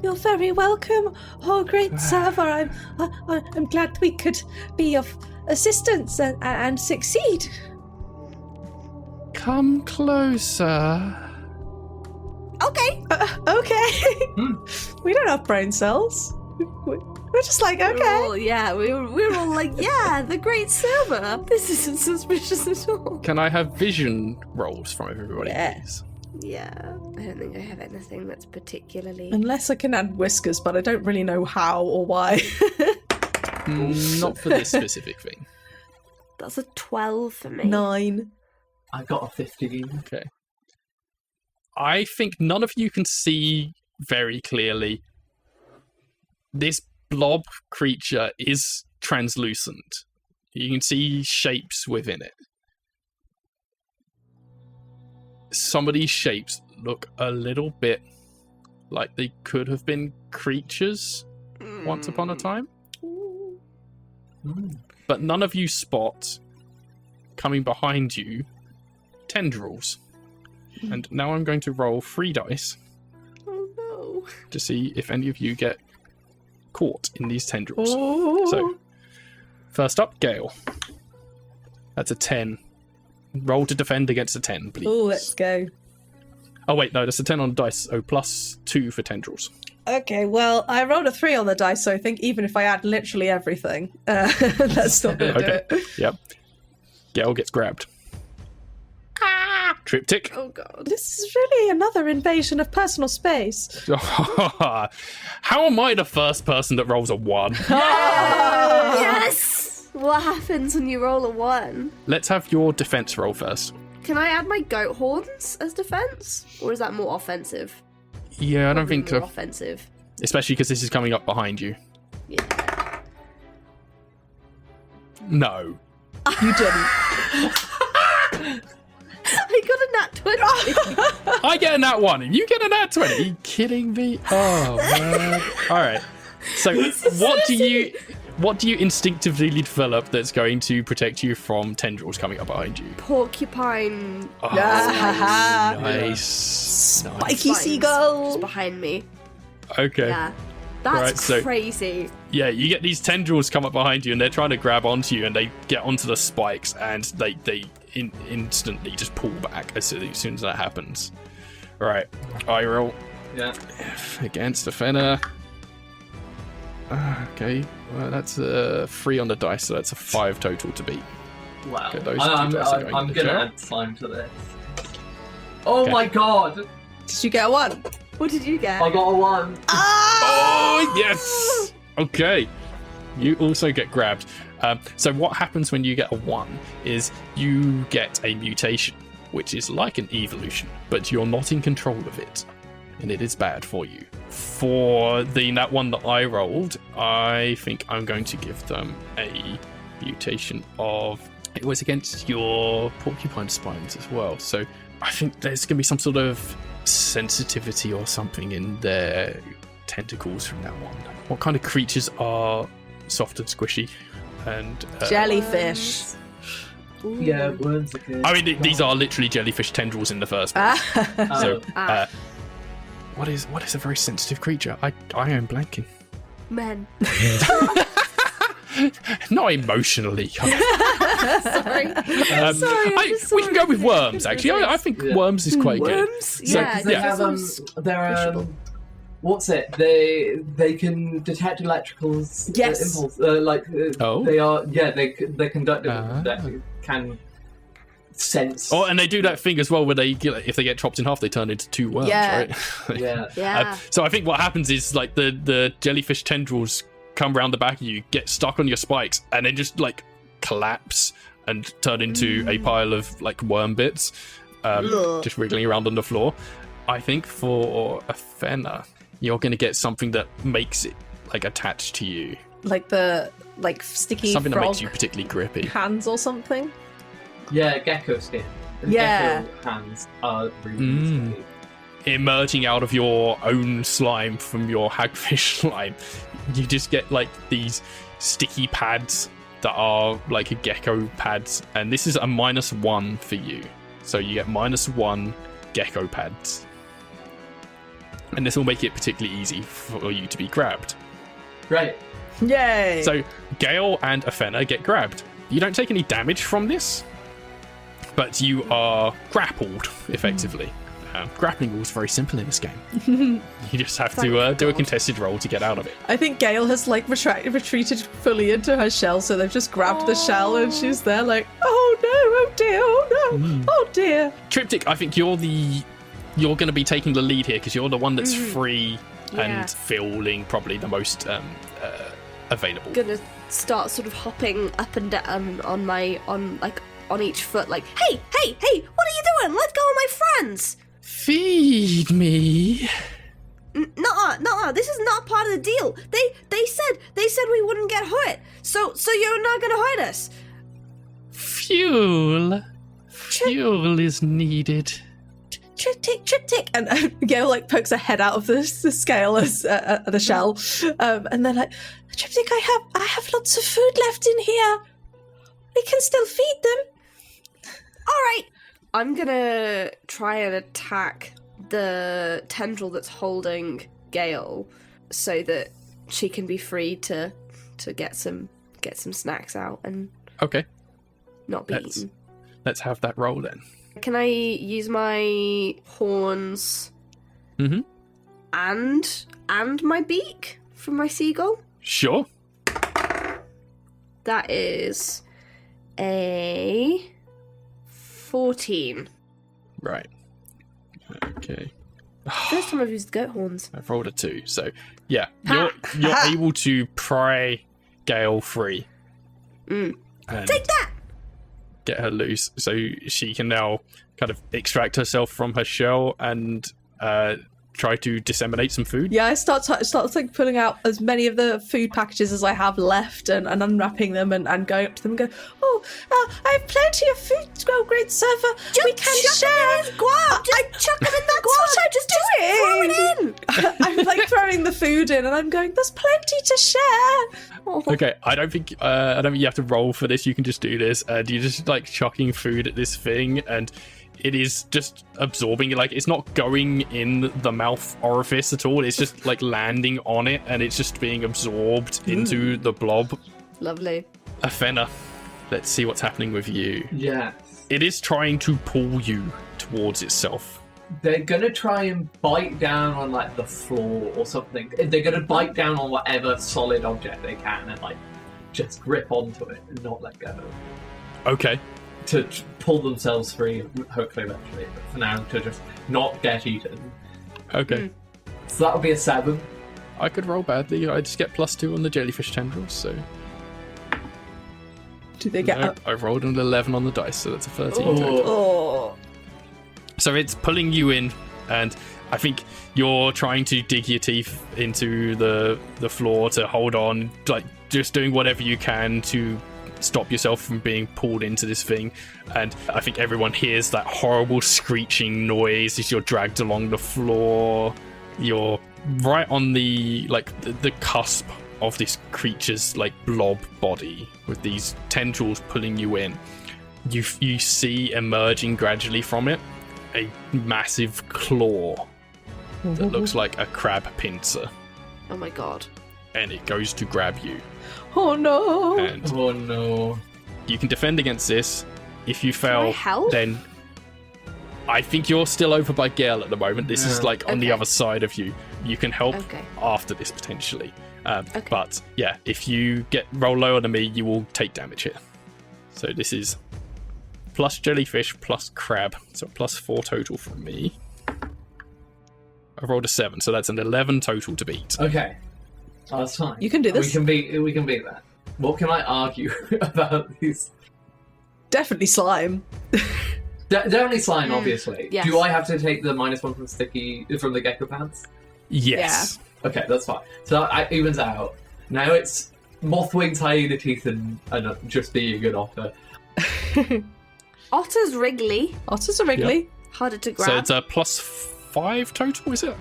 You're very welcome, oh great server. I'm glad we could be of assistance and succeed. Come closer. Okay. Okay. We don't have brain cells. We're just like, okay. We're all like, yeah, the great server. This isn't suspicious at all. Can I have vision rolls from everybody, Yeah. please? Yeah, I don't think I have anything that's particularly. Unless I can add whiskers, but I don't really know how or why. Not for this specific thing. That's a 12 for me. 9. I got a 15. Okay. I think none of you can see very clearly. This blob creature is translucent. You can see shapes within it. Some of these shapes look a little bit like they could have been creatures once upon a time. But none of you spot, coming behind you, tendrils. And now I'm going to roll 3 dice Oh no. to see if any of you get caught in these tendrils. Oh. So, first up, Gail. That's a 10. Roll to defend against a 10, please. Oh, let's go. Oh, wait, no, that's a 10 on the dice. So, +2 for tendrils. Okay, well, I rolled a 3 on the dice, so I think even if I add literally everything, that's not going to do Okay. it. Yep. Gail gets grabbed. Triptych. Oh god. This is really another invasion of personal space. How am I the first person that rolls a 1? Yes! What happens when you roll a 1? Let's have your defense roll first. Can I add my goat horns as defense? Or is that more offensive? Yeah, I don't Probably think more so. offensive. Especially because this is coming up behind you. Yeah. No. You didn't. I got a nat 20. I get a nat 1 and you get a nat 20. Are you kidding me? Oh, man. All right. So what do you instinctively develop that's going to protect you from tendrils coming up behind you? Porcupine Oh, Ah. nice. Spiky spines seagull. just behind me. Okay. Yeah. That's Right, so- crazy. Yeah, you get these tendrils come up behind you and they're trying to grab onto you and they get onto the spikes and they instantly just pull back as soon as that happens. Right, Eiriol Yeah. against Othena. Okay, well that's a 3 on the dice, so that's a 5 total to beat. Wow. Okay, those I'm two dice are going I'm to gonna jail. add slime to this. Oh Okay. my god! Did you get a 1? What did you get? I got a 1. Oh, yes! Okay. You also get grabbed. So what happens when you get a 1 is you get a mutation, which is like an evolution, but you're not in control of it. and it is bad for you. For that one that I rolled, I think I'm going to give them a mutation of... It was against your porcupine spines as well, so I think there's going to be some sort of sensitivity or something in their tentacles from that one. What kind of creatures are soft and squishy? And Jellyfish. Ooh. Yeah, worms are good. I mean, these are literally jellyfish tendrils in the first place. So, what is a very sensitive creature? I am blanking. Men. Not emotionally. Sorry. We can go with worms, actually. I think worms is quite good. Worms? So, Yeah. They have they're what's it? They can detect electrical Yes. impulse. Oh. They are they're conductive that can sense. Oh, and they do that thing as well where if they get chopped in half, they turn into two worms, Yeah. right? Yeah. Yeah. So I think what happens is like the jellyfish tendrils come around the back of you, get stuck on your spikes, and then just like collapse and turn into a pile of like worm bits, just wriggling around on the floor. I think for Othena, you're going to get something that makes it like attached to you, Like the sticky something that frog makes you particularly grippy. hands or something. Yeah, gecko skin. The Yeah. Gecko hands are really sticky. Emerging out of your own slime from your hagfish slime, you just get like these sticky pads that are like a gecko pads, and this is a -1 for you, so you get -1 gecko pads, and this will make it particularly easy for you to be grabbed. Right. Yay! So Gail and Othena get grabbed. You don't take any damage from this, but you are grappled effectively. Grappling rules very simple in this game. You just have to do a contested roll to get out of it. I think Gail has like retreated fully into her shell, so they've just grabbed the shell and she's there like, oh no, oh dear, oh no, oh dear. Triptych, I think you're going to be taking the lead here because you're the one that's free and feeling probably the most available. Gonna start sort of hopping up and down on each foot, like, hey, what are you doing? Let go of my friends. Feed me. No, this is not part of the deal. They said we wouldn't get hurt. So you're not gonna hurt us. Fuel is needed. Triptych, and Gail like pokes her head out of the scale as the shell, and then like, Triptych, I have lots of food left in here. We can still feed them. All right, I'm gonna try and attack the tendril that's holding Gail, so that she can be free to get some snacks out and not be eaten. Let's have that roll then. Can I use my horns and my beak from my seagull? Sure. That is a 14. Right. Okay. First time I've used goat horns. I've rolled a 2, so yeah, you're able to pry Gail free. And Take that! get her loose, so she can now kind of extract herself from her shell and try to disseminate some food. Yeah, I start like pulling out as many of the food packages as I have left and unwrapping them and going up to them and go, I have plenty of food, great server. We can share. I chuck them in the That's what I'm just throw it in. I'm like throwing the food in and I'm going, there's plenty to share. Okay, I don't think you have to roll for this. You can just do this, and you're just like chucking food at this thing, and it is just absorbing it. Like, it's not going in the mouth orifice at all. It's just like landing on it, and it's just being absorbed into the blob. Lovely. Othena, let's see what's happening with you. Yes. It is trying to pull you towards itself. They're gonna try and bite down on like the floor or something. They're gonna bite down on whatever solid object they can and like just grip onto it and not let go. Okay. To pull themselves free, hopefully eventually. But for now, to just not get eaten. Okay. So that'll be a 7. I could roll badly. I just get +2 on the jellyfish tendrils, so... Do they get up? I rolled an 11 on the dice, so that's a 13. Oh. total. Oh. So it's pulling you in, and I think you're trying to dig your teeth into the floor to hold on, like just doing whatever you can to stop yourself from being pulled into this thing. And I think everyone hears that horrible screeching noise as you're dragged along the floor. You're right on the cusp of this creature's like blob body with these tendrils pulling you in. You see emerging gradually from it a massive claw that looks like a crab pincer, Oh my god. and it goes to grab you. Oh no! And Oh no. you can defend against this. If you I fail, help? then I think you're still over by Gail at the moment. This is Yeah. like on the Okay. other side of you. You can help Okay. after this potentially. Okay. But yeah, if you roll lower than me, you will take damage here. So this is plus jellyfish plus crab, so plus 4 total from me. I rolled a 7, so that's an 11 total to beat. Okay. Oh, that's fine. You can do this. We can beat that. What can I argue about these? Definitely slime. Definitely slime, obviously. yes. Do I have to take the -1 from the gecko pants? Yes. Okay, that's fine. So that evens out. Now it's mothwings, hyena teeth, and just being an otter. Otter's wriggly. Otters are wriggly. Harder to So grab. it's a plus 5 total, is it?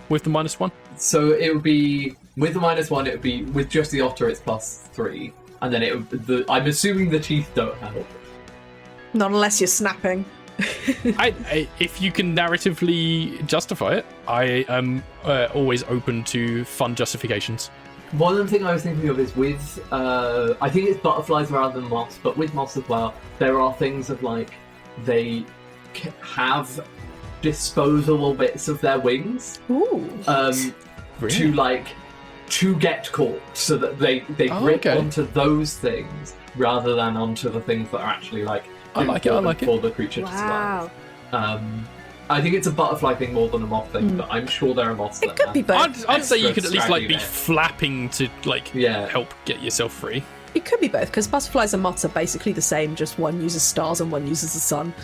With the -1? So it would be with the -1. It would be with just the otter. It's +3, and then I'm assuming the teeth don't help. Not unless you're snapping. If you can narratively justify it, I am always open to fun justifications. One of the things I was thinking of is with, I think it's butterflies rather than moths, but with moths as well, there are things of like, they have disposable bits of their wings Ooh. to get caught, so that they grip onto those things rather than onto the things that are actually like I like it. for the creature to wow. survive. I think it's a butterfly thing more than a moth thing, but I'm sure there are moths. It that could have- be both. I'd say you could at least like be Scraggly flapping to like Yeah. help get yourself free. It could be both, because butterflies and moths are basically the same, just one uses stars and one uses the sun.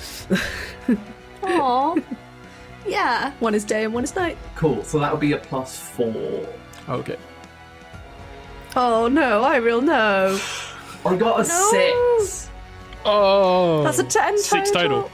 Aww. Yeah. One is day and one is night. Cool. So that would be a +4. Okay. Oh no, Eiriol, no. I got a No. 6. Oh, That's a 10 6 total.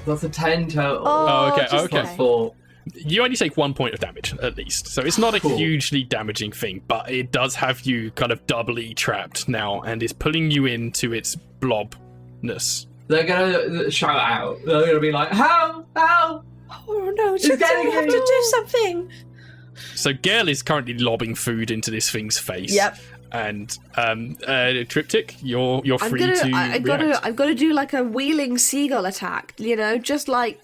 That's a 10 total. Oh, okay, just okay. like- +4. You only take 1 point of damage at least, so it's not a Cool. hugely damaging thing, but it does have you kind of doubly trapped now, and is pulling you into its blobness. They're gonna shout out. They're gonna be like, "How? How?" Oh no, It's getting we have to you. do something. So Gail is currently lobbing food into this thing's face. Yep. And Triptych, you're free to I've got to do like a wheeling seagull attack, you know, just like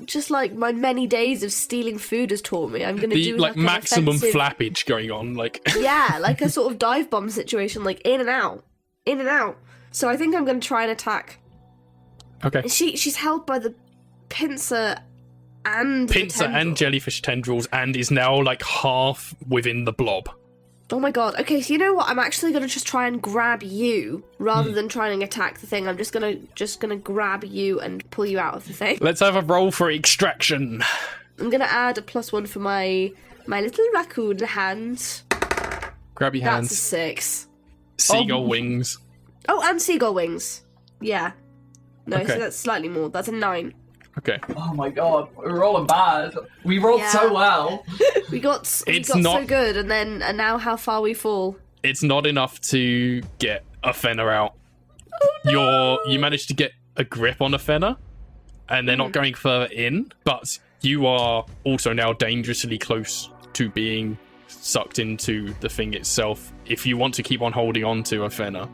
my many days of stealing food has taught me. I'm gonna the do like an maximum offensive- flappage going on, like Yeah, like a sort of dive bomb situation, like in and out. So I think I'm gonna try and attack. okay. She's held by the pincer and the Pincer tendril. and jellyfish tendrils, and is now like half within the blob. Oh my god. Okay, so you know what? I'm actually gonna just try and grab you rather than trying to attack the thing. I'm just gonna grab you and pull you out of the thing. Let's have a roll for extraction. I'm gonna add a +1 for my little raccoon hands. Grab your That's a hands. 6. Seagull wings. Oh, and seagull wings. Yeah. No, Okay. so that's slightly more. That's a 9. Okay. Oh my god, we're rolling bad. We rolled Yeah. so well. We got It's so not- good, and now how far we fall. It's not enough to get Othena out. You managed to get a grip on Othena, and they're not going further in, but you are also now dangerously close to being sucked into the thing itself. If you want to keep on holding on to Othena,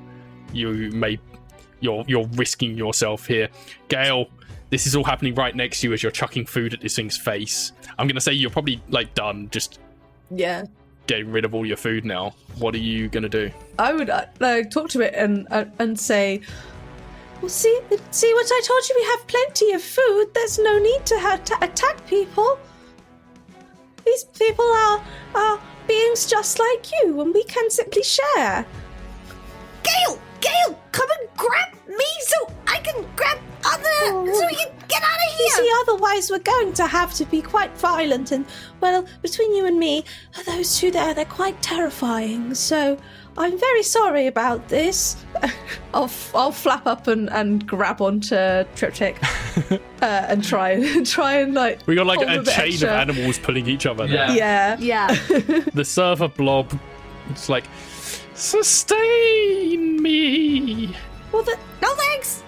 you're risking yourself here. Gail, this is all happening right next to you as you're chucking food at this thing's face. I'm gonna say you're probably like done just Yeah. getting rid of all your food now. What are you gonna do? I would talk to it and say, well, see what I told you? We have plenty of food. There's no need to attack people. These people are beings just like you, and we can simply share. Gail, come and grab me so I can grab So we can get out of You here. see, otherwise we're going to have to be quite violent, and, well, between you and me, those two there, they're quite terrifying, so I'm very sorry about this. I'll flap up and grab onto Triptych and try and like... We got like hold a bit chain extra. of animals pulling each other. Yeah. Yeah. Yeah. The server blob, it's like, sustain me. Well, No thanks.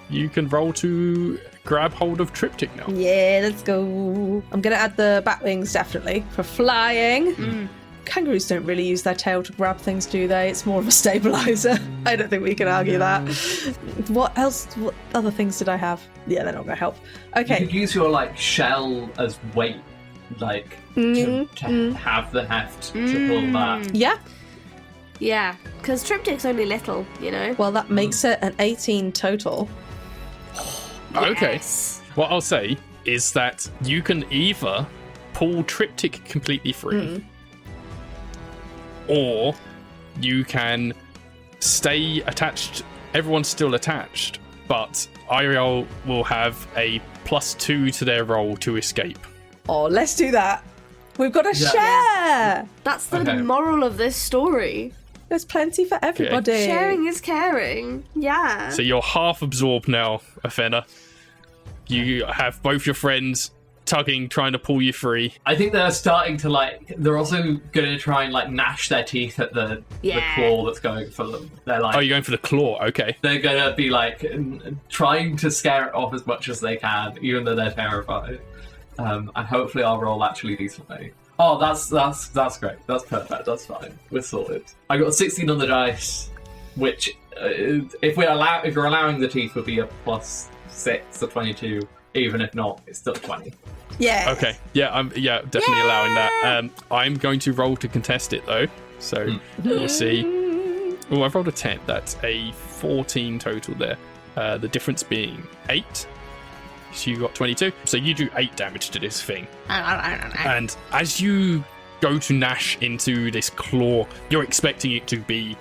You can roll to grab hold of Triptych now. yeah, let's go. I'm going to add the bat wings, definitely, for flying. Kangaroos don't really use their tail to grab things, do they? It's more of a stabilizer. I don't think we can argue that. What else? What other things did I have? Yeah, they're not going to help. You Okay. could use your like shell as weight, like to have the heft to pull that. Yeah. Yeah, because Triptych's only little, you know. Well, that makes it an 18 total. Okay. Yes. What I'll say is that you can either pull Triptych completely free, or you can stay attached. Everyone's still attached, but Eiriol will have a +2 to their roll to escape. Oh, let's do that. We've got to Yeah. share. That's the Okay. moral of this story. There's plenty for everybody. Sharing is caring. Yeah. So you're half absorbed now, Othena. You have both your friends tugging, trying to pull you free. I think they're starting to like. They're also going to try and like gnash their teeth at the claw that's going for them. They're like. Oh, you're going for the claw. Okay. They're going to be like trying to scare it off as much as they can, even though they're terrified. And hopefully our roll actually decently. Oh, that's great. That's perfect. That's fine. We're sorted. I got a 16 on the dice, which if you're allowing the teeth would be a +6 or 22. Even if not, it's still 20. Yeah. Okay. Yeah, I'm definitely allowing that. I'm going to roll to contest it though. So we'll see. Oh, I've rolled a 10. That's a 14 total there. The difference being 8. So you got 22. So you do 8 damage to this thing. And as you go to gnash into this claw, you're expecting it to be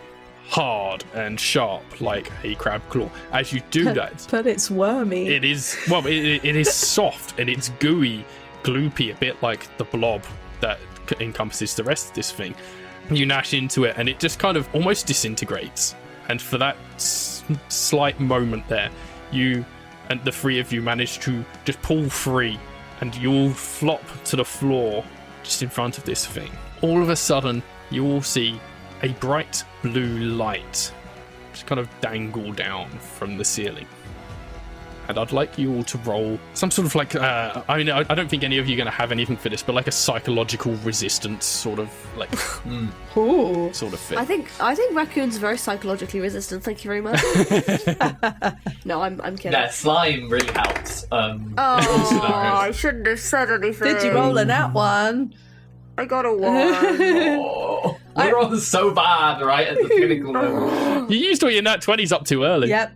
hard and sharp like a crab claw. As you do that, But it's wormy. it is it is soft and it's gooey, gloopy, a bit like the blob that encompasses the rest of this thing. You gnash into it and it just kind of almost disintegrates. And for that slight moment there, you and the three of you manage to just pull free, and you'll flop to the floor just in front of this thing. All of a sudden, you all see a bright blue light just kind of dangle down from the ceiling. And I'd like you all to roll some sort of like, I don't think any of you are going to have anything for this, but like a psychological resistance sort of like Ooh. sort of thing. I think raccoons are very psychologically resistant. Thank you very much. No, I'm kidding. Yeah, slime really helps. Oh, I shouldn't have said anything. Did you roll in that one? I got a 1. Oh, we're all so bad, right, at the pinnacle level. You used all your nat 20s up too early. Yep.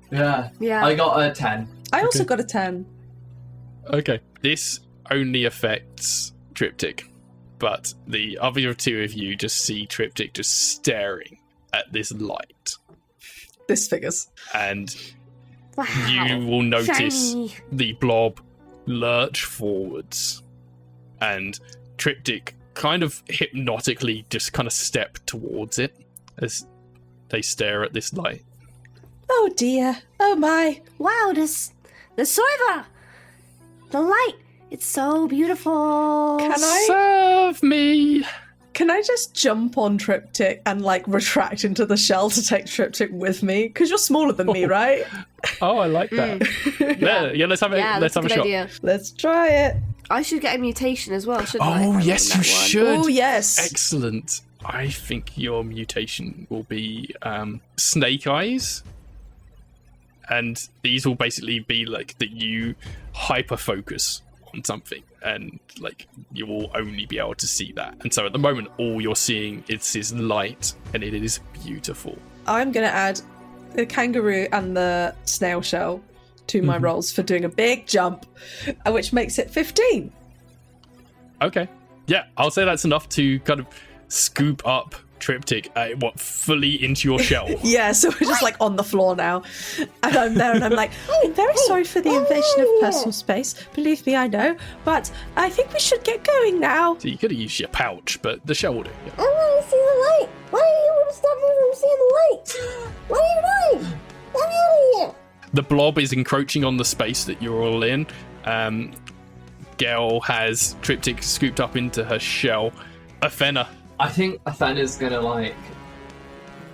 Yeah. Yeah. I got a 10. I also got a 10. Okay. This only affects Triptych, but the other two of you just see Triptych just staring at this light. This figures. And Wow. you will notice Shiny. the blob lurch forwards, and Triptych kind of hypnotically just kind of step towards it as they stare at this light. Oh dear. Oh my. Wow, the Soiva! The light! It's so beautiful! Can I Serve me! just jump on Triptych and like retract into the shell to take Triptych with me? Because you're smaller than me, right? Oh, I like that. Yeah, let's have a Yeah, let's that's have a a good shot. idea. Let's try it. I should get a mutation as well, shouldn't I? if I Oh, roll yes, that you one? should. Oh yes. Excellent. I think your mutation will be snake eyes. And these will basically be like that you hyper focus on something and like you will only be able to see that. And so at the moment all you're seeing is this light and it is beautiful. I'm gonna add the kangaroo and the snail shell to my rolls for doing a big jump, which makes it 15. Okay. Yeah, I'll say that's enough to kind of scoop up Triptych, fully into your shell. Yeah, so we're just like on the floor now. And I'm there and I'm like, I'm very sorry for the invasion of personal space. Believe me, I know. But I think we should get going now. So you could have used your pouch, but the shell will do. Yeah. I want to see the light. Why are you stop me from seeing the light? What are you doing? Let me out of here. The blob is encroaching on the space that you're all in. Gail has Triptych scooped up into her shell. Athena. I think Athena's gonna like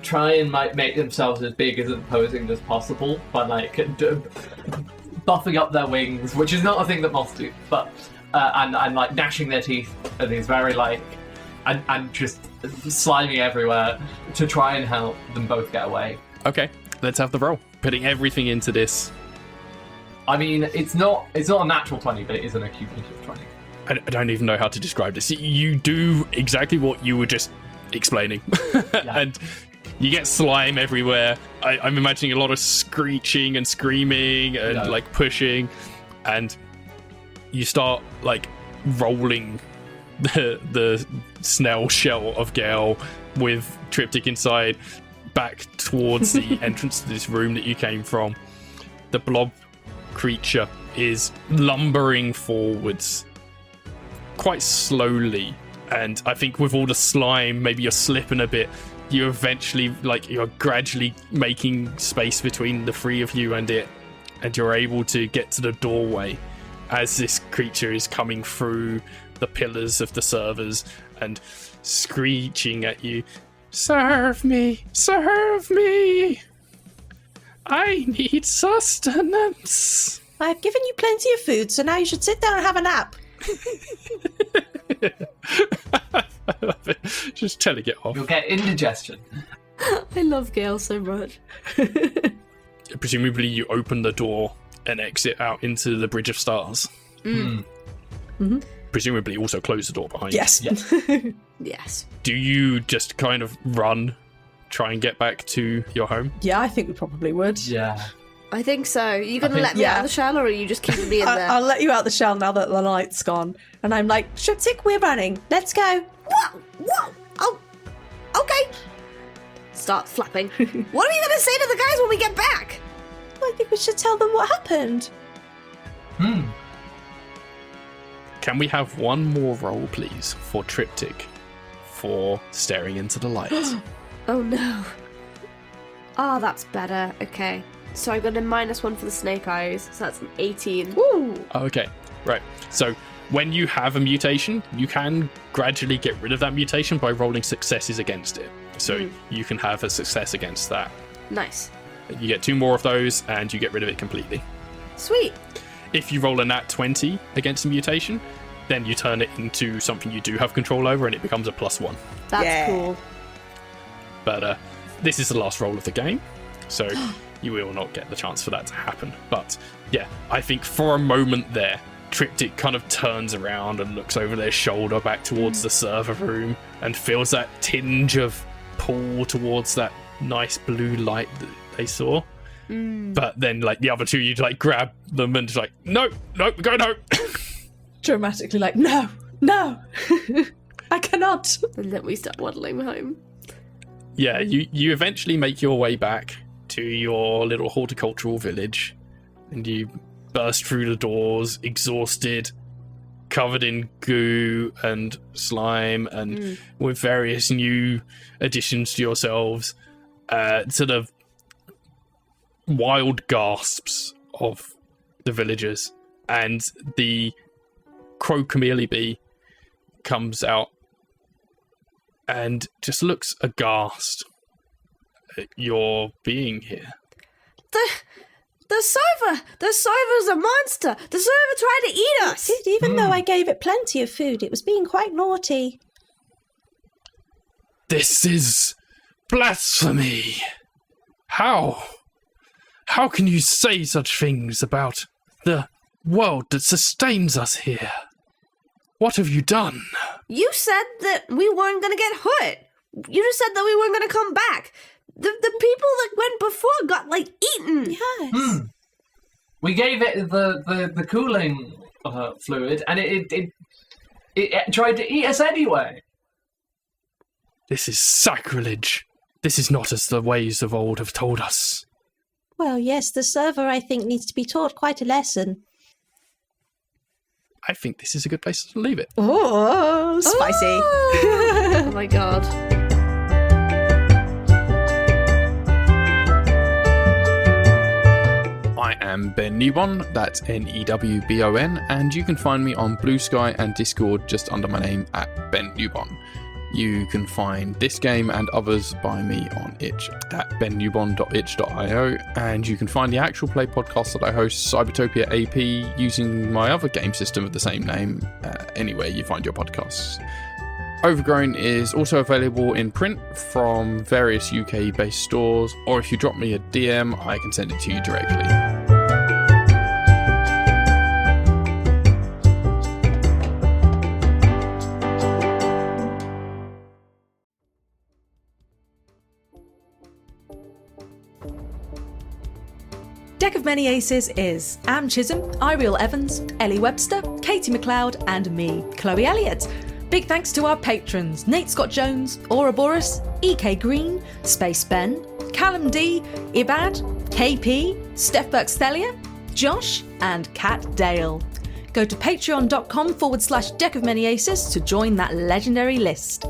try and make themselves as big as imposing as possible by like buffing up their wings, which is not a thing that moths do, but and like gnashing their teeth and these very like and just slimy everywhere to try and help them both get away. Okay, let's have the roll. Putting everything into this. I mean, it's not a natural 20, but it is an accumulative 20. I don't even know how to describe this. You do exactly what you were just explaining. Yeah. And you get slime everywhere. I'm imagining a lot of screeching and screaming and like pushing. And you start like rolling the snail shell of Gail with Triptych inside back towards the entrance to this room that you came from. The blob creature is lumbering forwards quite slowly, and I think with all the slime, maybe you're slipping a bit. You eventually, you're gradually making space between the three of you and it, and you're able to get to the doorway as this creature is coming through the pillars of the servers and screeching at you. Serve me! Serve me! I need sustenance! I've given you plenty of food, so now you should sit down and have a nap. Just telling it off. You'll get indigestion. I love Gail so much. Presumably you open the door and exit out into the Bridge of Stars. Mm-hmm. Presumably also close the door behind Yes. you. Yes. Do you just kind of run, try and get back to your home? Yeah, I think we probably would. Yeah. I think so. You gonna think- let me out of the shell, or are you just keeping me in there? I'll let you out the shell now that the light's gone. And I'm like, Triptych, we're running. Let's go. Whoa! Oh, okay. Start flapping. What are you gonna say to the guys when we get back? I think we should tell them what happened. Can we have one more roll, please, for Triptych for staring into the light? Oh no. Oh, that's better. Okay. So I got a -1 for the snake eyes, so that's an 18. Woo! Okay, right. So when you have a mutation, you can gradually get rid of that mutation by rolling successes against it. So you can have a success against that. Nice. You get 2 more of those, and you get rid of it completely. Sweet. If you roll a nat 20 against a mutation, then you turn it into something you do have control over, and it becomes a +1. That's Yeah. cool. But this is the last roll of the game, so you will not get the chance for that to happen. But yeah, I think for a moment there, Triptych kind of turns around and looks over their shoulder back towards the server room and feels that tinge of pull towards that nice blue light that they saw. But then, like, the other two, you'd like grab them and just like, no, go home. Dramatically like, no, I cannot. And then we start waddling home. Yeah, you eventually make your way back to your little horticultural village, and you burst through the doors, exhausted, covered in goo and slime, and with various new additions to yourselves, to the wild gasps of the villagers. And the crow chameleon bee comes out and just looks aghast at your being here. The server's a monster. The server tried to eat us. Even though I gave it plenty of food, it was being quite naughty. This is blasphemy. How can you say such things about the world that sustains us here? What have you done? You said that we weren't going to get hurt. You just said that we weren't going to come back. The people that went before got, like, eaten. Yes. We gave it the cooling fluid, and it tried to eat us anyway. This is sacrilege. This is not as the ways of old have told us. Well, yes, the server, I think, needs to be taught quite a lesson. I think this is a good place to leave it. Oh, spicy. Oh my god. I am Ben Newbon, that's Newbon, and you can find me on Blue Sky and Discord just under my name at Ben Newbon. You can find this game and others by me on itch at bennewbon.itch.io, and you can find the actual play podcast that I host, Cybertopia AP, using my other game system of the same name, anywhere you find your podcasts. Overgrown is also available in print from various UK-based stores, or if you drop me a DM, I can send it to you directly. Deck of Many Aces is Am Chisholm, Eiriol Evans, Ellie Webster, Katie McLeod, and me, Chloe Elliott. Big thanks to our patrons, Nate Scott Jones, Ouroboros, EK Green, Space Ben, Callum D, Ibad, KP, Steph Burks-Thelia, Josh, and Kat Dale. Go to patreon.com/Deck of Many Aces to join that legendary list.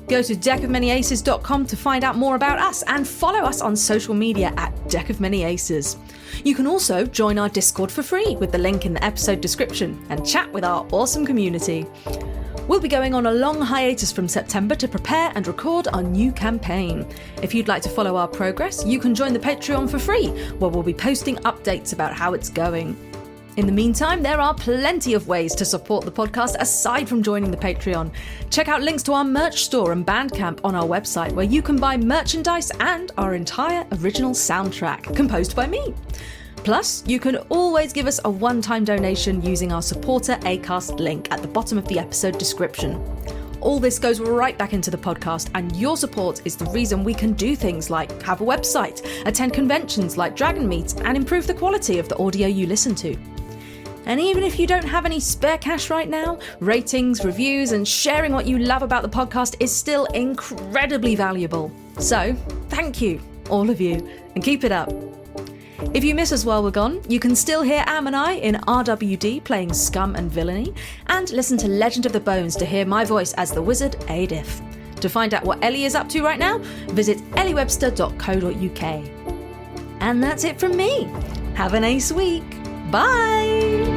Go to deckofmanyaces.com to find out more about us and follow us on social media at Deck of Many Aces. You can also join our Discord for free with the link in the episode description and chat with our awesome community. We'll be going on a long hiatus from September to prepare and record our new campaign. If you'd like to follow our progress, you can join the Patreon for free, where we'll be posting updates about how it's going. In the meantime, there are plenty of ways to support the podcast aside from joining the Patreon. Check out links to our merch store and Bandcamp on our website, where you can buy merchandise and our entire original soundtrack, composed by me. Plus, you can always give us a one-time donation using our supporter Acast link at the bottom of the episode description. All this goes right back into the podcast, and your support is the reason we can do things like have a website, attend conventions like Dragon Meet, and improve the quality of the audio you listen to. And even if you don't have any spare cash right now, ratings, reviews, and sharing what you love about the podcast is still incredibly valuable. So, thank you, all of you, and keep it up. If you miss us while we're gone, you can still hear Am and I in RWD playing Scum and Villainy, and listen to Legend of the Bones to hear my voice as the wizard Adif. To find out what Ellie is up to right now, visit elliewebster.co.uk. And that's it from me. Have an ace week. Bye!